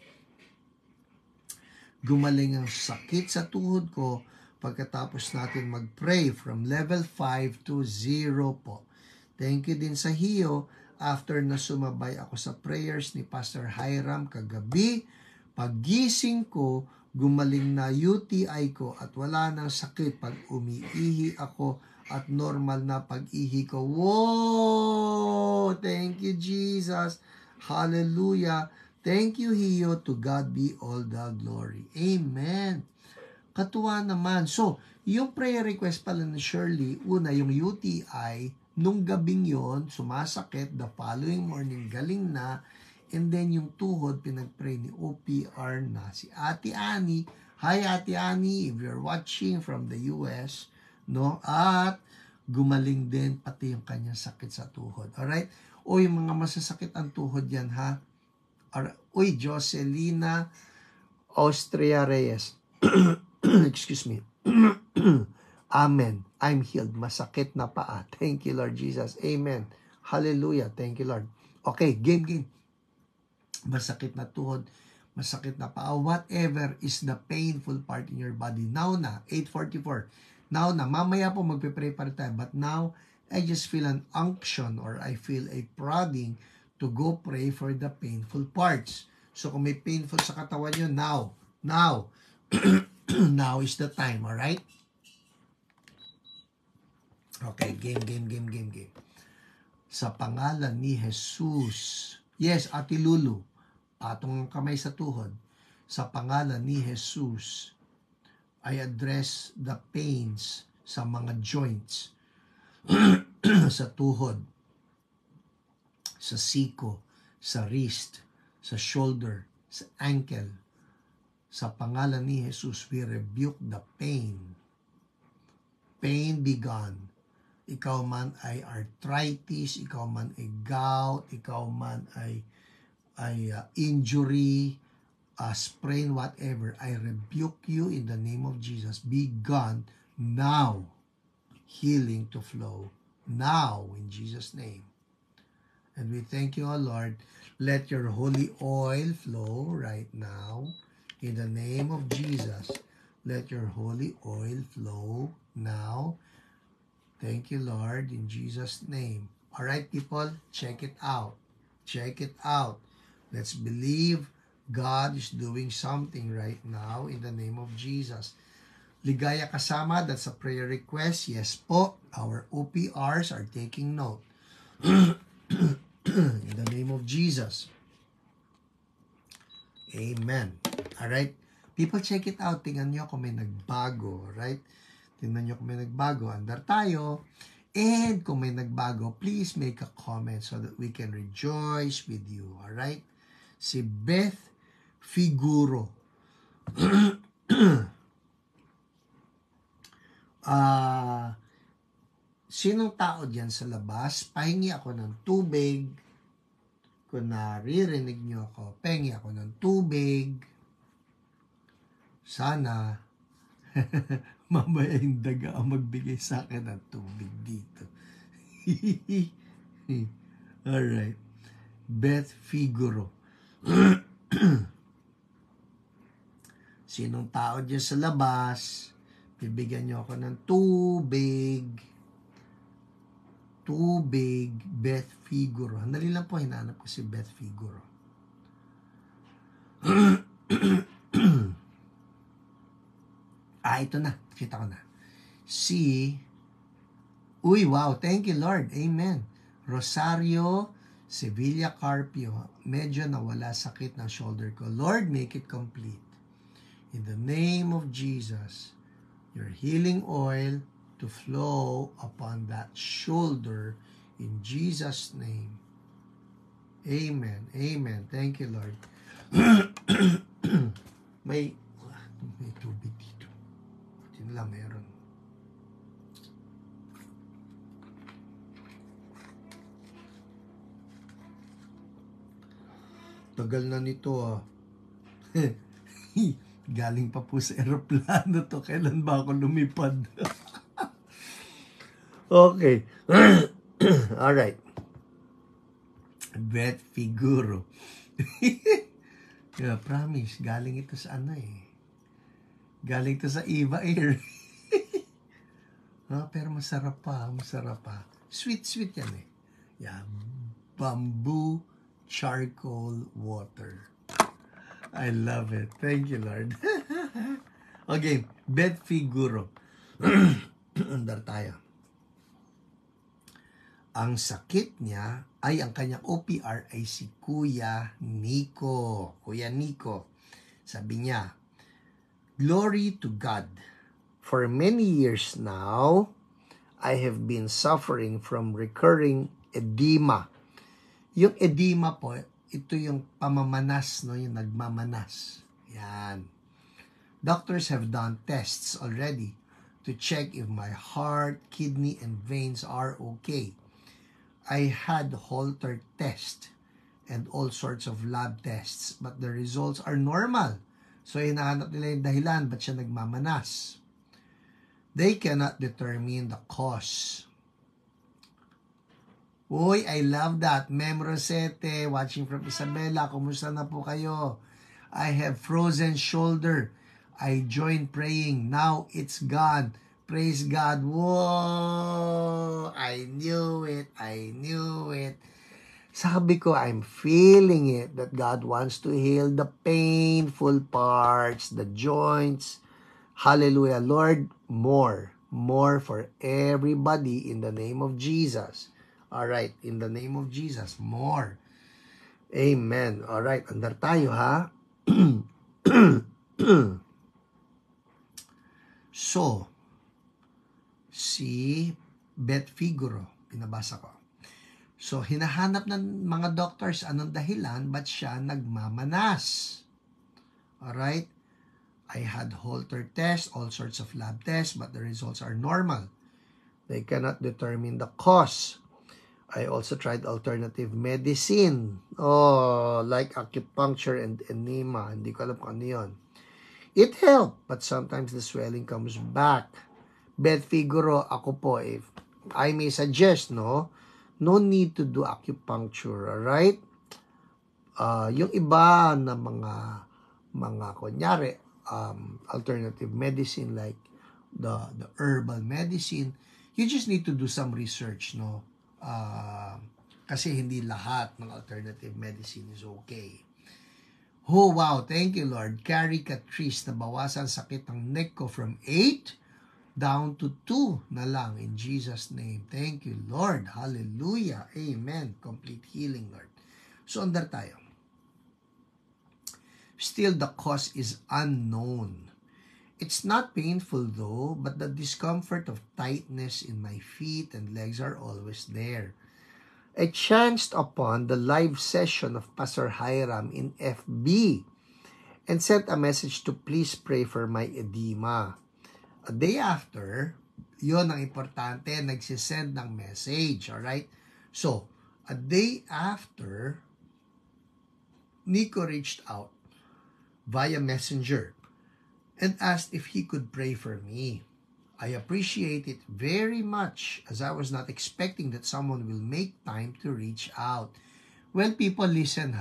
gumaling ang sakit sa tuhod ko pagkatapos natin mag-pray from level 5 to 0 po. Thank you din sa Hiyo. After na sumabay ako sa prayers ni Pastor Hiram kagabi, paggising ko, gumaling na UTI ko at wala nang sakit pag umiihi ako at normal na pag-ihi ko. Wow! Thank you, Jesus. Hallelujah. Thank you, Hiyo. To God be all the glory. Amen. Katuwa naman. So, yung prayer request pala ni Shirley, una, yung UTI, nung gabing yon sumasakit, the following morning, galing na, and then yung tuhod, pinag-pray ni OPR na si Ate Annie. Hi Ate Annie, if you're watching from the US, no? At gumaling din pati yung kanyang sakit sa tuhod. Alright? O yung mga masasakit ang tuhod yan, ha? Uy, Jocelina Austria Reyes. Excuse me. Amen. I'm healed. Masakit na paa. Thank you, Lord Jesus. Amen. Hallelujah. Thank you, Lord. Okay, game. Masakit na tuhod, masakit na paa, whatever is the painful part in your body. Now na, 8:44. Now na, mamaya po magpe-pray pa rin tayo. But now, I just feel an unction or I feel a prodding to go pray for the painful parts. So kung may painful sa katawan nyo, now is the time, alright? Okay, game. Sa pangalan ni Jesus. Yes, Ate Lulu. Patong ang kamay sa tuhod. Sa pangalan ni Jesus, I address the pains sa mga joints, sa tuhod, sa siko, sa wrist, sa shoulder, sa ankle. Sa pangalan ni Jesus, we rebuke the pain. Pain be gone. Ikaw man ay arthritis, ikaw man ay gout, ikaw man ay injury, sprain, whatever, I rebuke you in the name of Jesus. Be gone now. healing to flow now in Jesus' name. And we thank you, O Lord. Let your holy oil flow right now in the name of Jesus. Let your holy oil flow now. Thank you, Lord, in Jesus' name. All right, people, check it out. Check it out. Let's believe God is doing something right now in the name of Jesus. Ligaya kasama, that's a prayer request. Yes po, our OPRs are taking note. In the name of Jesus. Amen. Alright? People, check it out. Tingnan nyo kung may nagbago. Alright? Tingnan nyo kung may nagbago. Andar tayo. And kung may nagbago, please make a comment so that we can rejoice with you. Alright? Si Beth Figuro. Sinong tao dyan sa labas? Pahingi ako ng tubig. Kung naririnig nyo ako, pahingi ako ng tubig. Sana, mamaya yung daga ang magbigay sa akin ng tubig dito. Alright. Beth Figuro. Sinong tao dyan sa labas? Bibigyan nyo ako ng tubig. Tubig, Beth Figuro. Handali lang po, hinahanap ko si Beth Figuro. Ito na. Kita ko na. Uy, wow. Thank you, Lord. Amen. Rosario Sevilla Carpio. Medyo nawala sakit ng shoulder ko. Lord, make it complete. In the name of Jesus, your healing oil to flow upon that shoulder in Jesus' name. Amen. Amen. Thank you, Lord. may tubig dito. Yun lang meron. Tagal na nito Galing pa po sa eroplano to. Kailan ba ako lumipad? Okay. Alright. Beth Figuro. Yeah, promise. Galing ito sa Galing ito sa Eva Air. Pero masarap pa. Masarap pa. Sweet yan Yeah. Bamboo charcoal water. I love it. Thank you, Lord. Okay. Beth Figuro. Andar tayo. Ang sakit niya ay ang kanyang OPR ay si Kuya Nico. Kuya Nico. Sabi niya, Glory to God. For many years now, I have been suffering from recurring edema. Yung edema po, ito yung pamamanas, no? Yung nagmamanas. Yan. Doctors have done tests already to check if my heart, kidney, and veins are okay. I had Holter test and all sorts of lab tests, but the results are normal. So, hinahanap nila yung dahilan, ba't siya nagmamanas? They cannot determine the cause. Uy, I love that. Mem Rosete, watching from Isabela, kumusta na po kayo? I have frozen shoulder. I joined praying. Now it's gone. Praise God. Whoa! I knew it. Sabi ko, I'm feeling it that God wants to heal the painful parts, the joints. Hallelujah. Lord, more for everybody in the name of Jesus. All right, in the name of Jesus, more. Amen. All right, andar tayo ha. So, si Beth Figuro, pinabasa ko. So, hinahanap ng mga doctors anong dahilan ba't siya nagmamanas. Alright? I had Holter test, all sorts of lab tests, but the results are normal. They cannot determine the cause. I also tried alternative medicine. Like acupuncture and enema. Hindi ko alam kung ano yun. It helped, but sometimes the swelling comes back. Beth Figuro, ako po, if I may suggest, no need to do acupuncture, alright? Yung iba na mga kunyari, alternative medicine like the herbal medicine, you just need to do some research, no? Kasi hindi lahat ng alternative medicine is okay. Oh, wow. Thank you, Lord. Carrie Catrice, nabawasan sakit ng neck ko from 8 down to 2 na lang in Jesus' name. Thank you, Lord. Hallelujah. Amen. Complete healing, Lord. So, under tayo. Still, the cause is unknown. It's not painful though, but the discomfort of tightness in my feet and legs are always there. I chanced upon the live session of Pastor Hiram in FB and sent a message to please pray for my edema. A day after, yon ang importante, nagsisend ng message, alright? So, a day after, Nico reached out via messenger and asked if he could pray for me. I appreciate it very much as I was not expecting that someone will make time to reach out. When people listen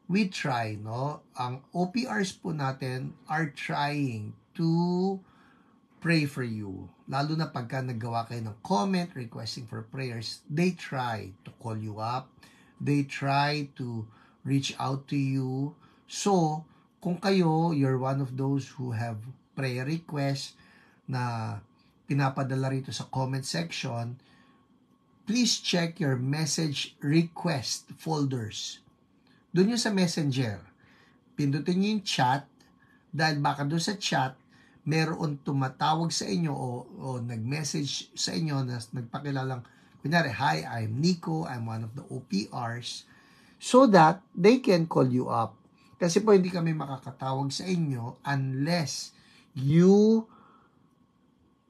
we try, no? Ang OPRs po natin are trying to pray for you. Lalo na pagka naggawa kayo ng comment requesting for prayers, they try to call you up. They try to reach out to you. So, kung kayo, you're one of those who have prayer requests na pinapadala rito sa comment section, please check your message request folders. Doon yung sa messenger. Pindutin nyo yung chat, dahil baka doon sa chat, meron tumatawag sa inyo o nag-message sa inyo na nagpakilalang, kunyari, hi, I'm Nico, I'm one of the OPRs, so that they can call you up. Kasi po hindi kami makakatawag sa inyo unless you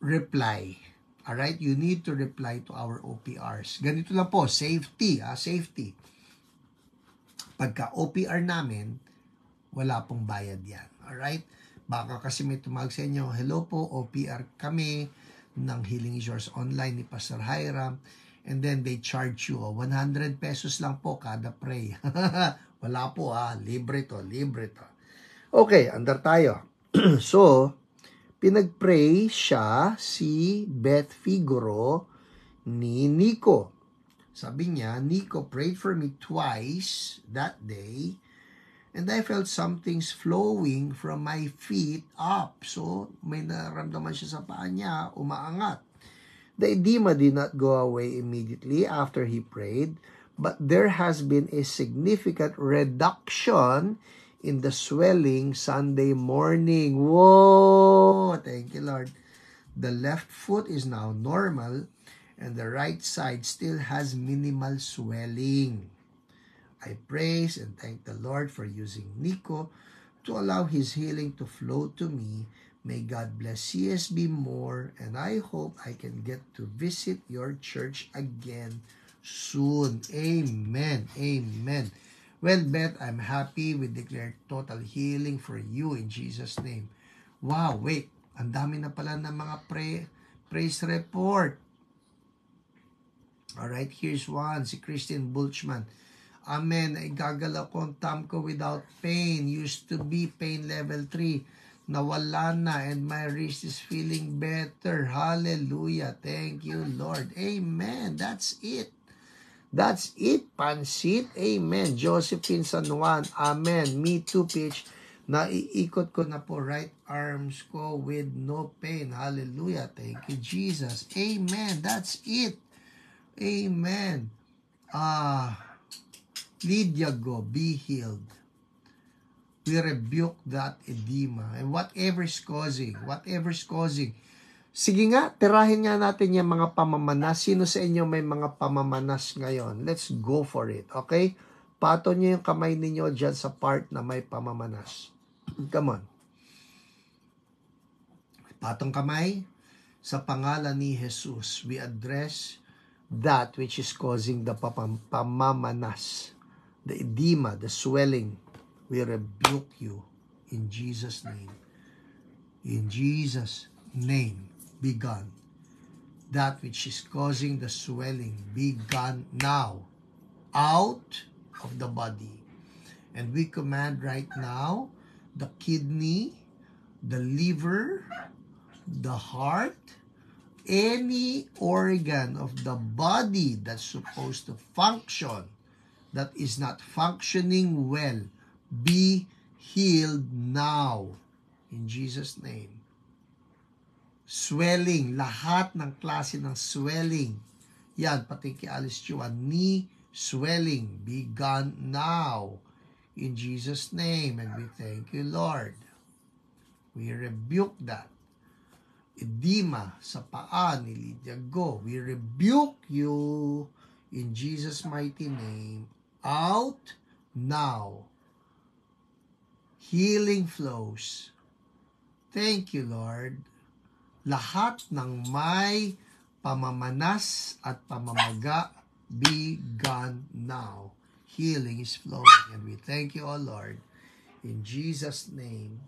reply. Alright? You need to reply to our OPRs. Ganito lang po, safety. Safety. Pagka OPR namin, wala pong bayad yan. Alright? Baka kasi may tumawag sa inyo, hello po, OPR kami ng Healing is Yours Online ni Pastor Hiram. And then they charge you 100 pesos lang po kada pray. Wala po libre to. Okay, andar tayo. So, pinag-pray siya si Beth Figuro ni Nico. Sabi niya, Nico prayed for me twice that day and I felt something's flowing from my feet up. So, may naramdaman siya sa paa niya, umaangat. The edema did not go away immediately after he prayed, but there has been a significant reduction in the swelling Sunday morning. Whoa! Thank you, Lord. The left foot is now normal and the right side still has minimal swelling. I praise and thank the Lord for using Nico to allow his healing to flow to me. May God bless CSB more, and I hope I can get to visit your church again soon. Amen. Amen. Well, Beth, I'm happy we declare total healing for you in Jesus' name. Wow, wait. Ang dami na pala ng mga praise report. Alright, here's one. Si Christine Bulchman. Amen. Igagalaw ko ang thumb ko without pain. Used to be pain level 3. Nawala na and my wrist is feeling better. Hallelujah. Thank you, Lord. Amen. That's it. That's it, Pansit. Amen. Josephine San Juan. Amen. Me too, Pitch. Naiikot ko na po right arms ko with no pain. Hallelujah. Thank you, Jesus. Amen. That's it. Amen. Lydia Go, be healed. We rebuke that edema and whatever's causing. Sige nga, tirahin nga natin yung mga pamamanas. Sino sa inyo may mga pamamanas ngayon? Let's go for it, okay? Pato nyo yung kamay ninyo dyan sa part na may pamamanas. Come on. Patong kamay. Sa pangalan ni Jesus, we address that which is causing the pamamanas, the edema, the swelling. We rebuke you in Jesus' name. In Jesus' name. be gone. That which is causing the swelling, be gone now, out of the body. And we command right now the kidney, the liver, the heart, any organ of the body that's supposed to function that is not functioning well, be healed now. In Jesus' name. Swelling, lahat ng klase ng swelling. Yan, pati kay Alice Chua, knee swelling, be gone now. In Jesus' name, and we thank you, Lord. We rebuke that. Edema sa paa ni Lydia Go, we rebuke you in Jesus' mighty name. Out now. Healing flows. Thank you, Lord. Lahat ng may pamamanas at pamamaga, be gone now. Healing is flowing, and we thank you, O Lord. In Jesus' name.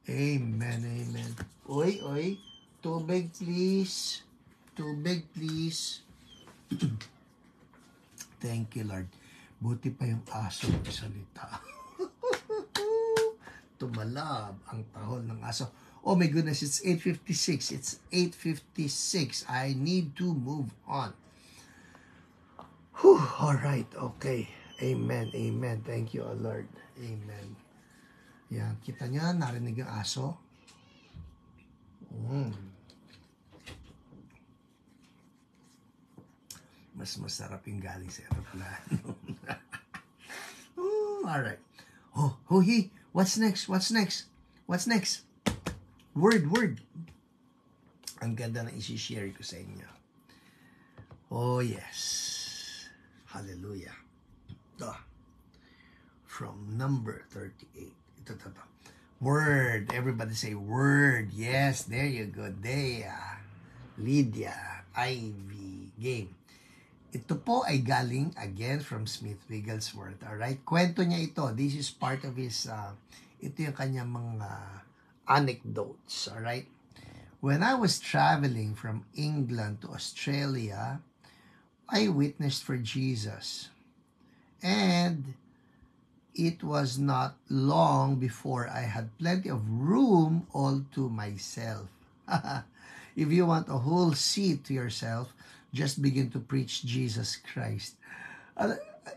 Amen, amen. Oy, tubig please. Tubig please. Thank you, Lord. Buti pa yung aso magsalita. Tumalab ang tahol ng aso. Oh my goodness, it's 8:56. It's 8:56. I need to move on. Whew, all right, okay. Amen, amen. Thank you, O Lord. Amen. Yan, kita niya, narinig yung aso. Mas masarap yung galing sa aeroplano. Alright. What's next? What's next? What's next? Word. Ang ganda na isi-share ko sa inyo. Oh, yes. Hallelujah. From number 38. Ito. Word. Everybody say word. Yes, there you go. Dea, Lydia, Ivy, game. Ito po ay galing again from Smith Wigglesworth. Alright? Kwento niya ito. This is part of his, ito yung kanyang mga anecdotes. Alright? When I was traveling from England to Australia, I witnessed for Jesus. And it was not long before I had plenty of room all to myself. If you want a whole seat to yourself, just begin to preach Jesus Christ.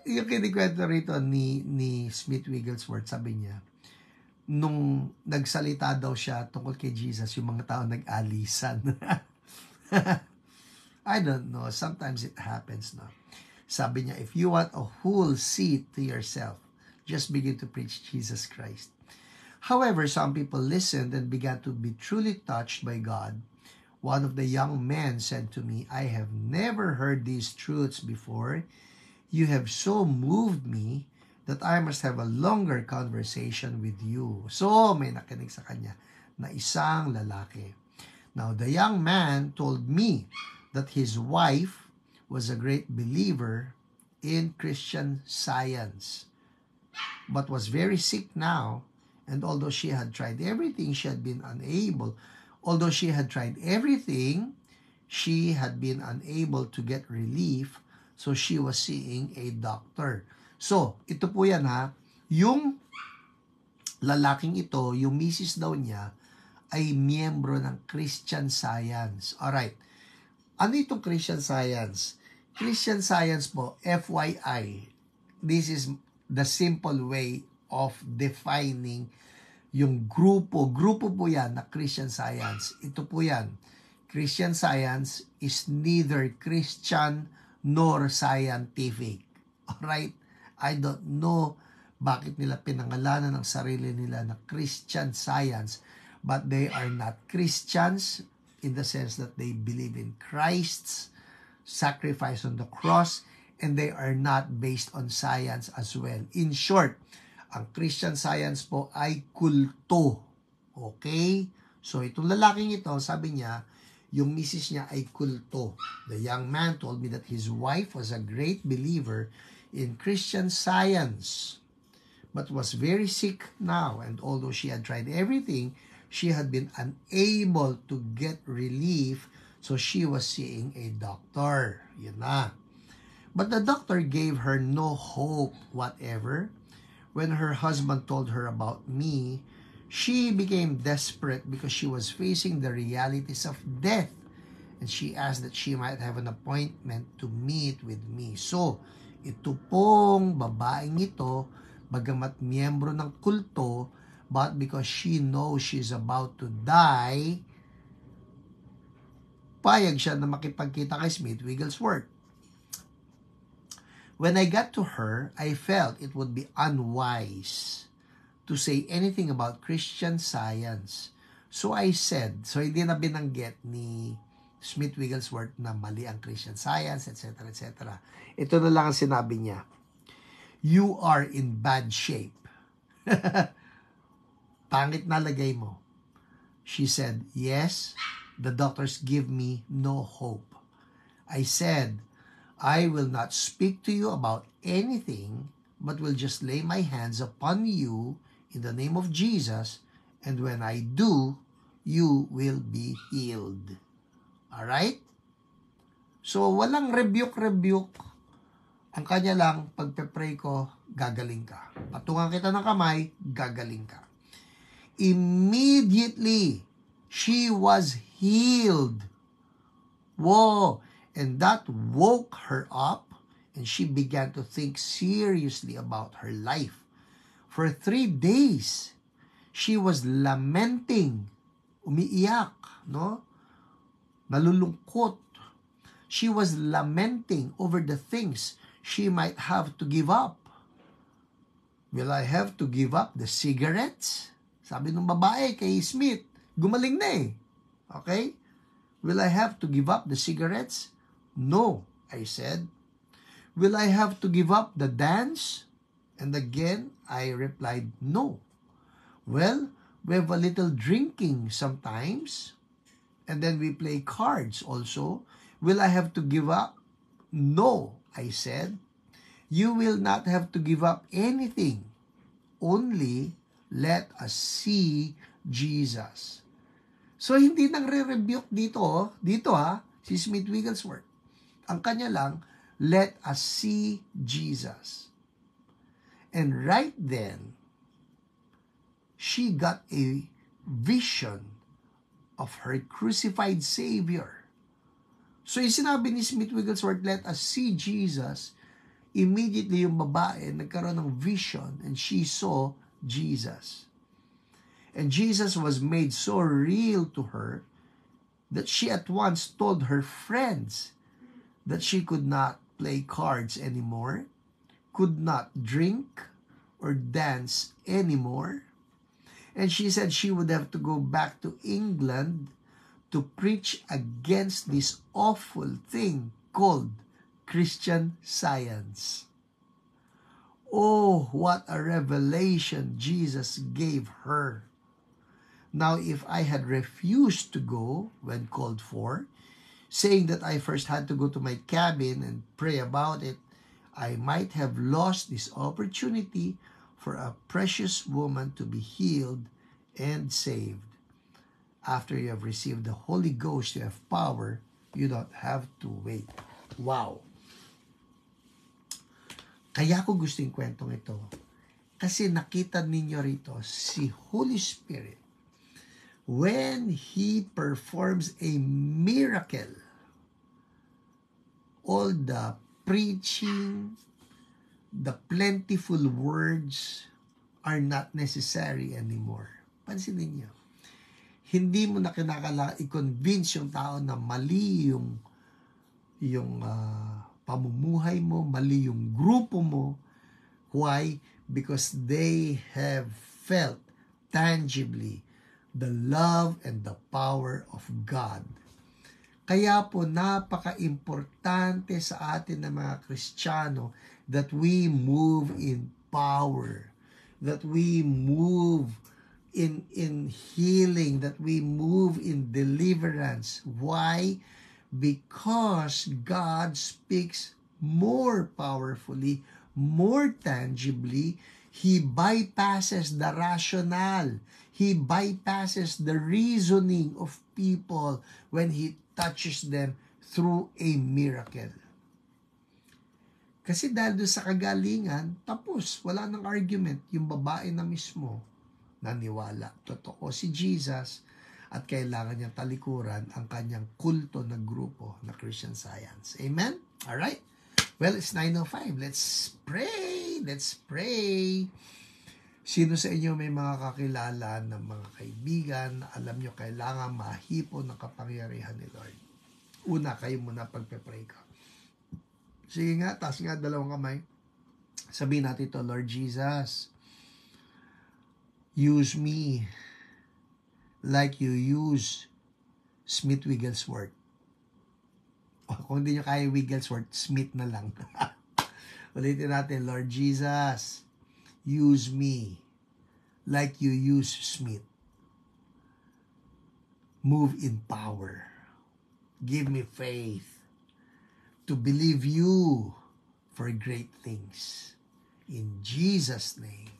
Yung kinikwento rito ni Smith Wigglesworth, sabi niya, nung nagsalita daw siya tungkol kay Jesus, yung mga tao nag-alisan. I don't know. Sometimes it happens, no? Sabi niya, if you want a whole seat to yourself, just begin to preach Jesus Christ. However, some people listened and began to be truly touched by God. One of the young men said to me, I have never heard these truths before. You have so moved me that I must have a longer conversation with you. So, may nakinig sa kanya na isang lalaki. Now, the young man told me that his wife was a great believer in Christian Science, but was very sick now, and although she had tried everything, she had been unable to get relief, so she was seeing a doctor. So, ito po yan ha, yung lalaking ito, yung misis daw niya, ay miyembro ng Christian Science. Alright, ano itong Christian Science? Christian Science po, FYI, this is the simple way of defining yung grupo po yan na Christian Science. Ito po yan. Christian Science is neither Christian nor scientific. Alright? I don't know bakit nila pinangalanan ng sarili nila na Christian Science, but they are not Christians in the sense that they believe in Christ's sacrifice on the cross, and they are not based on science as well. In short, ang Christian Science po ay kulto. Okay? So, itong lalaking ito, sabi niya, yung misis niya ay kulto. The young man told me that his wife was a great believer in Christian Science, but was very sick now. And although she had tried everything, she had been unable to get relief, so she was seeing a doctor. Yun na. But the doctor gave her no hope whatever. When her husband told her about me, she became desperate because she was facing the realities of death. And she asked that she might have an appointment to meet with me. So, ito pong babaeng ito, bagamat miyembro ng kulto, but because she knows she's about to die, payag siya na makipagkita kay Smith Wigglesworth. When I got to her, I felt it would be unwise to say anything about Christian Science. So I said, so hindi na binanggit ni Smith Wigglesworth na mali ang Christian Science, etc., etc. Ito na lang ang sinabi niya. You are in bad shape. Pangit na lagay mo. She said, yes, the doctors give me no hope. I said, I will not speak to you about anything, but will just lay my hands upon you in the name of Jesus, and when I do, you will be healed. Alright? So, walang rebuke. Ang kanya lang, pagpe-pray ko, gagaling ka. Patungan kita ng kamay, gagaling ka. Immediately, she was healed. Whoa! And that woke her up, and she began to think seriously about her life. For 3 days, she was lamenting, umiiyak, no? Nalulungkot. She was lamenting over the things she might have to give up. Will I have to give up the cigarettes? Sabi ng babae kay Smith, gumaling na eh. Okay? Will I have to give up the cigarettes? No, I said. Will I have to give up the dance? And again, I replied, no. Well, we have a little drinking sometimes. And then we play cards also. Will I have to give up? No, I said. You will not have to give up anything. Only let us see Jesus. So, hindi nang re-rebuke dito si Smith Wigglesworth. Ang kanya lang, let us see Jesus. And right then, she got a vision of her crucified Savior. So, yung sinabi ni Smith Wigglesworth, let us see Jesus, immediately yung babae nagkaroon ng vision and she saw Jesus. And Jesus was made so real to her that she at once told her friends that she could not play cards anymore, could not drink or dance anymore. And she said she would have to go back to England to preach against this awful thing called Christian Science. Oh, what a revelation Jesus gave her. Now, if I had refused to go when called for, saying that I first had to go to my cabin and pray about it, I might have lost this opportunity for a precious woman to be healed and saved. After you have received the Holy Ghost, you have power. You don't have to wait. Wow! Kaya ko gusto yung kwentong ito. Kasi nakita ninyo rito si Holy Spirit when He performs a miracle. All the preaching, the plentiful words are not necessary anymore. Pansinin niyo. Hindi mo na kinakailangan i-convince yung tao na mali yung pamumuhay mo, mali yung grupo mo. Why? Because they have felt tangibly the love and the power of God. Kaya po napaka-importante sa atin ng mga Kristiyano that we move in power, that we move in healing, that we move in deliverance. Why? Because God speaks more powerfully, more tangibly. He bypasses the rational. He bypasses the reasoning of people when He touches them through a miracle. Kasi dahil doon sa kagalingan, tapos, wala nang argument. Yung babae na mismo, naniwala. Totoo si Jesus at kailangan niyang talikuran ang kanyang kulto na grupo na Christian Science. Amen? Alright? Well, it's 9:05. Let's pray. Let's pray. Sino sa inyo may mga kakilala ng mga kaibigan na alam nyo kailangan mahipon ng kapangyarihan ni Lord? Una, kayo muna pagpe-pray ka. Sige nga, taas nga dalawang kamay. Sabihin natin ito, Lord Jesus, use me like you use Smith Wigglesworth. O, kung hindi nyo kaya Wigglesworth, Smith na lang. Ulitin natin, Lord Jesus, use me like you use Smith. Move in power. Give me faith to believe you for great things. In Jesus' name.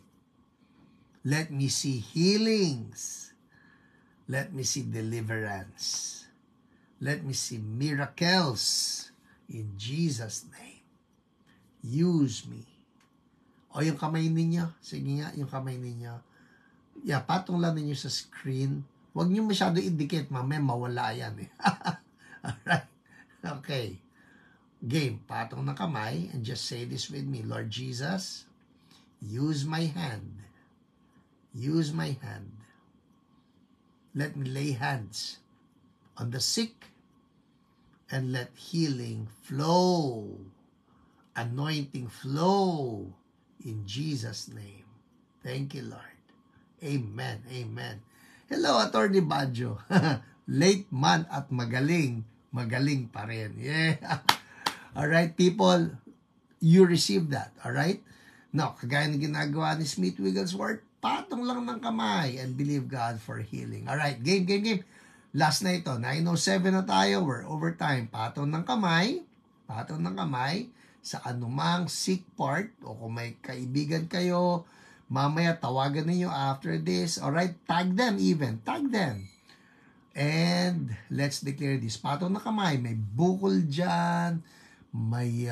Let me see healings. Let me see deliverance. Let me see miracles. In Jesus' name. Use me. O yung kamay ninyo. Sige nga, yung kamay ninyo. Yeah, patong lang ninyo sa screen. Huwag nyo masyado indicate. Mamaya mawala yan eh. Alright. Okay. Game. Patong ng kamay. And just say this with me. Lord Jesus, use my hand. Use my hand. Let me lay hands on the sick and let healing flow. Anointing flow in Jesus' name. Thank you, Lord. Amen. Amen. Hello, Attorney Badjo. Late man at magaling. Magaling pa rin. Yeah. Alright, people, you receive that. Alright? Now, kagaya ng ginagawa ni Smith Wigglesworth, patong lang ng kamay and believe God for healing. Alright, game. Last na ito, 9:07 na tayo, we're overtime. Patong ng kamay sa anumang sick part, o kung may kaibigan kayo, mamaya tawagan ninyo after this. Alright, tag them. And let's declare this. Patong ng kamay, may bukol dyan, may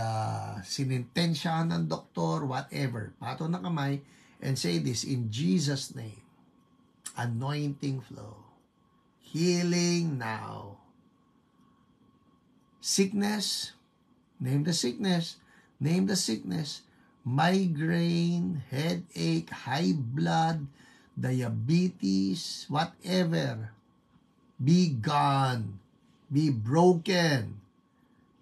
sinintensyahan ng doktor, whatever. Patong ng kamay, and say this in Jesus' name. Anointing flow. Healing now. Sickness, name the sickness. Migraine, headache, high blood, diabetes, whatever. Be gone. Be broken.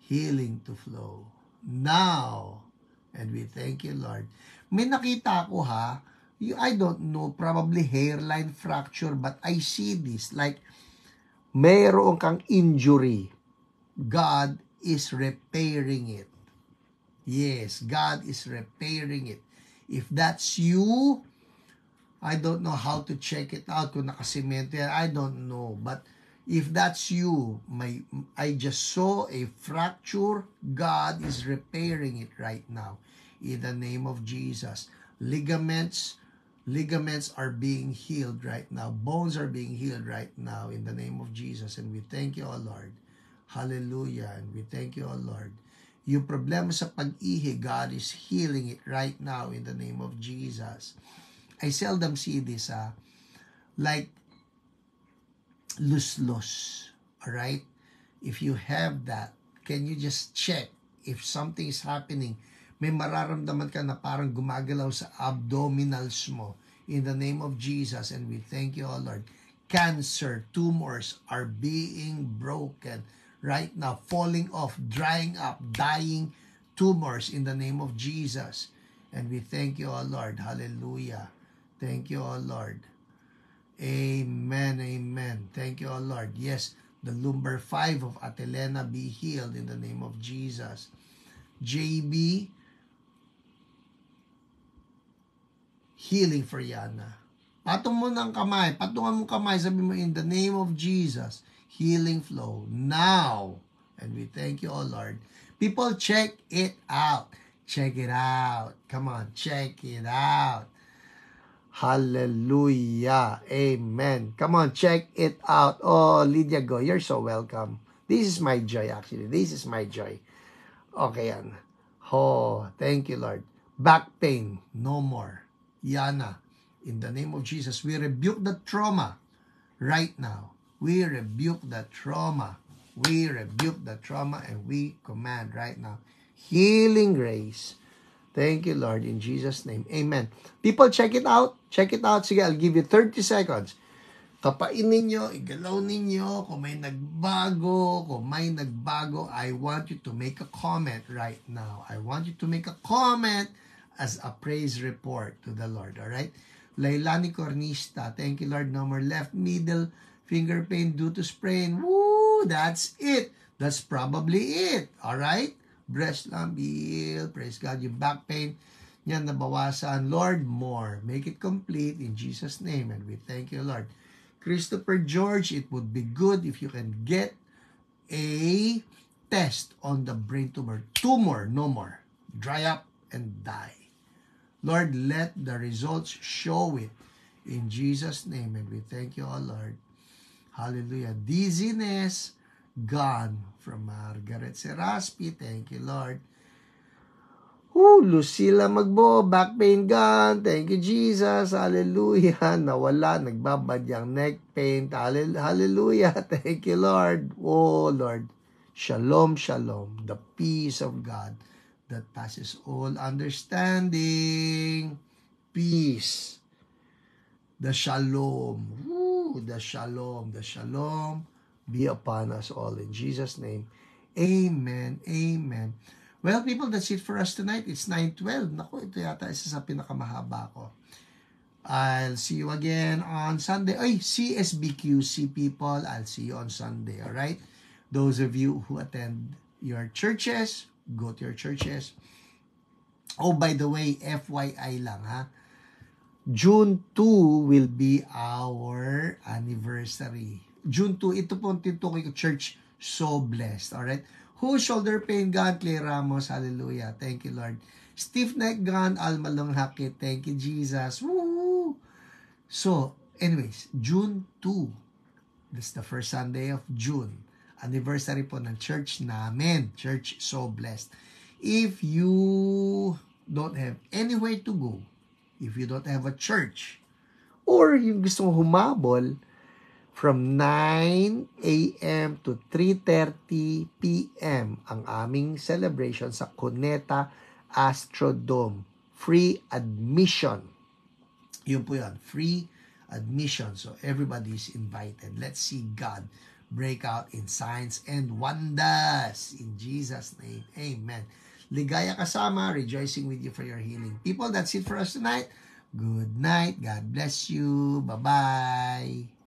Healing to flow. Now. And we thank you, Lord. May nakita ko I don't know, probably hairline fracture, but I see this like mayroon kang injury. God is repairing it. Yes, God is repairing it. If that's you, I don't know how to check it out. Kung nakasimento yan, I don't know. But if that's you, I just saw a fracture. God is repairing it right now. In the name of Jesus. Ligaments are being healed right now. Bones are being healed right now in the name of Jesus. And we thank you, O Lord. Hallelujah. And we thank you, O Lord. Yung problema sa pag-ihi, God is healing it right now in the name of Jesus. I seldom see this, like loose. Alright? If you have that, can you just check if something is happening? May mararamdaman ka na parang gumagalaw sa abdominals mo in the name of Jesus, and we thank you, O Lord. Cancer, tumors are being broken right now, falling off, drying up, dying tumors in the name of Jesus. And we thank you, O Lord. Hallelujah. Thank you, O Lord. Amen. Thank you, O Lord. Yes, the lumbar 5 of Atelena be healed in the name of Jesus. JB, healing for Yana. Patong mo ng kamay. Patungan mo kamay. Sabi mo, in the name of Jesus, healing flow now. And we thank you, O Lord. People, check it out. Check it out. Come on, check it out. Hallelujah. Amen. Come on, check it out. Oh, Lydia Go, you're so welcome. This is my joy actually. This is my joy. Okay yan. Oh, thank you, Lord. Back pain, no more. Yana, in the name of Jesus, we rebuke the trauma right now. We rebuke the trauma. We rebuke the trauma and we command right now healing grace. Thank you, Lord, in Jesus' name. Amen. People, check it out. Check it out. Sige, I'll give you 30 seconds. Kapainin ninyo, igalaw ninyo, kung may nagbago, I want you to make a comment right now. I want you to make a comment as a praise report to the Lord, alright? Lailani Cornista, thank you, Lord, no more left middle finger pain due to sprain. Woo, that's it. That's probably it, alright? Breast lump, heal, praise God, yung back pain, yan nabawasan. Lord, more. Make it complete in Jesus' name, and we thank you, Lord. Christopher George, it would be good if you can get a test on the brain tumor. Tumor, no more. Dry up and die. Lord, let the results show it in Jesus' name. And we thank you, all Lord. Hallelujah. Dizziness, gone from Margaret Seraspi. Thank you, Lord. Lucila Magbo, back pain gone. Thank you, Jesus. Hallelujah. Nawala, nagbabadyang neck pain. Hallelujah. Thank you, Lord. Oh, Lord. Shalom, shalom. The peace of God that passes all understanding. Peace. The shalom. The shalom. The shalom be upon us all. In Jesus' name. Amen. Amen. Well, people, that's it for us tonight. It's 9:12. Naku, ito yata isa sa pinakamahaba ko. I'll see you again on Sunday. Ay, CSBQC people, I'll see you on Sunday, alright? Those of you who attend your churches, go to your churches. Oh, by the way, FYI lang ha. June 2 will be our anniversary. June 2, ito po ang tinutukoy ko, Church So Blessed, alright? Who shoulder pain gone? Clay Ramos. Hallelujah. Thank you, Lord. Stiff neck gone. Alma Longhakit. Thank you, Jesus. Woo! So, anyways, June 2. This is the first Sunday of June. Anniversary po ng church namin. Church So Blessed. If you don't have anywhere to go, if you don't have a church, or yung gusto mong humabol, from 9 a.m. to 3:30 p.m. ang aming celebration sa Cuneta Astrodome. Free admission. Yun po yun. Free admission. So everybody's invited. Let's see God break out in signs and wonders. In Jesus' name. Amen. Ligaya kasama. Rejoicing with you for your healing. People, that's it for us tonight. Good night. God bless you. Bye-bye.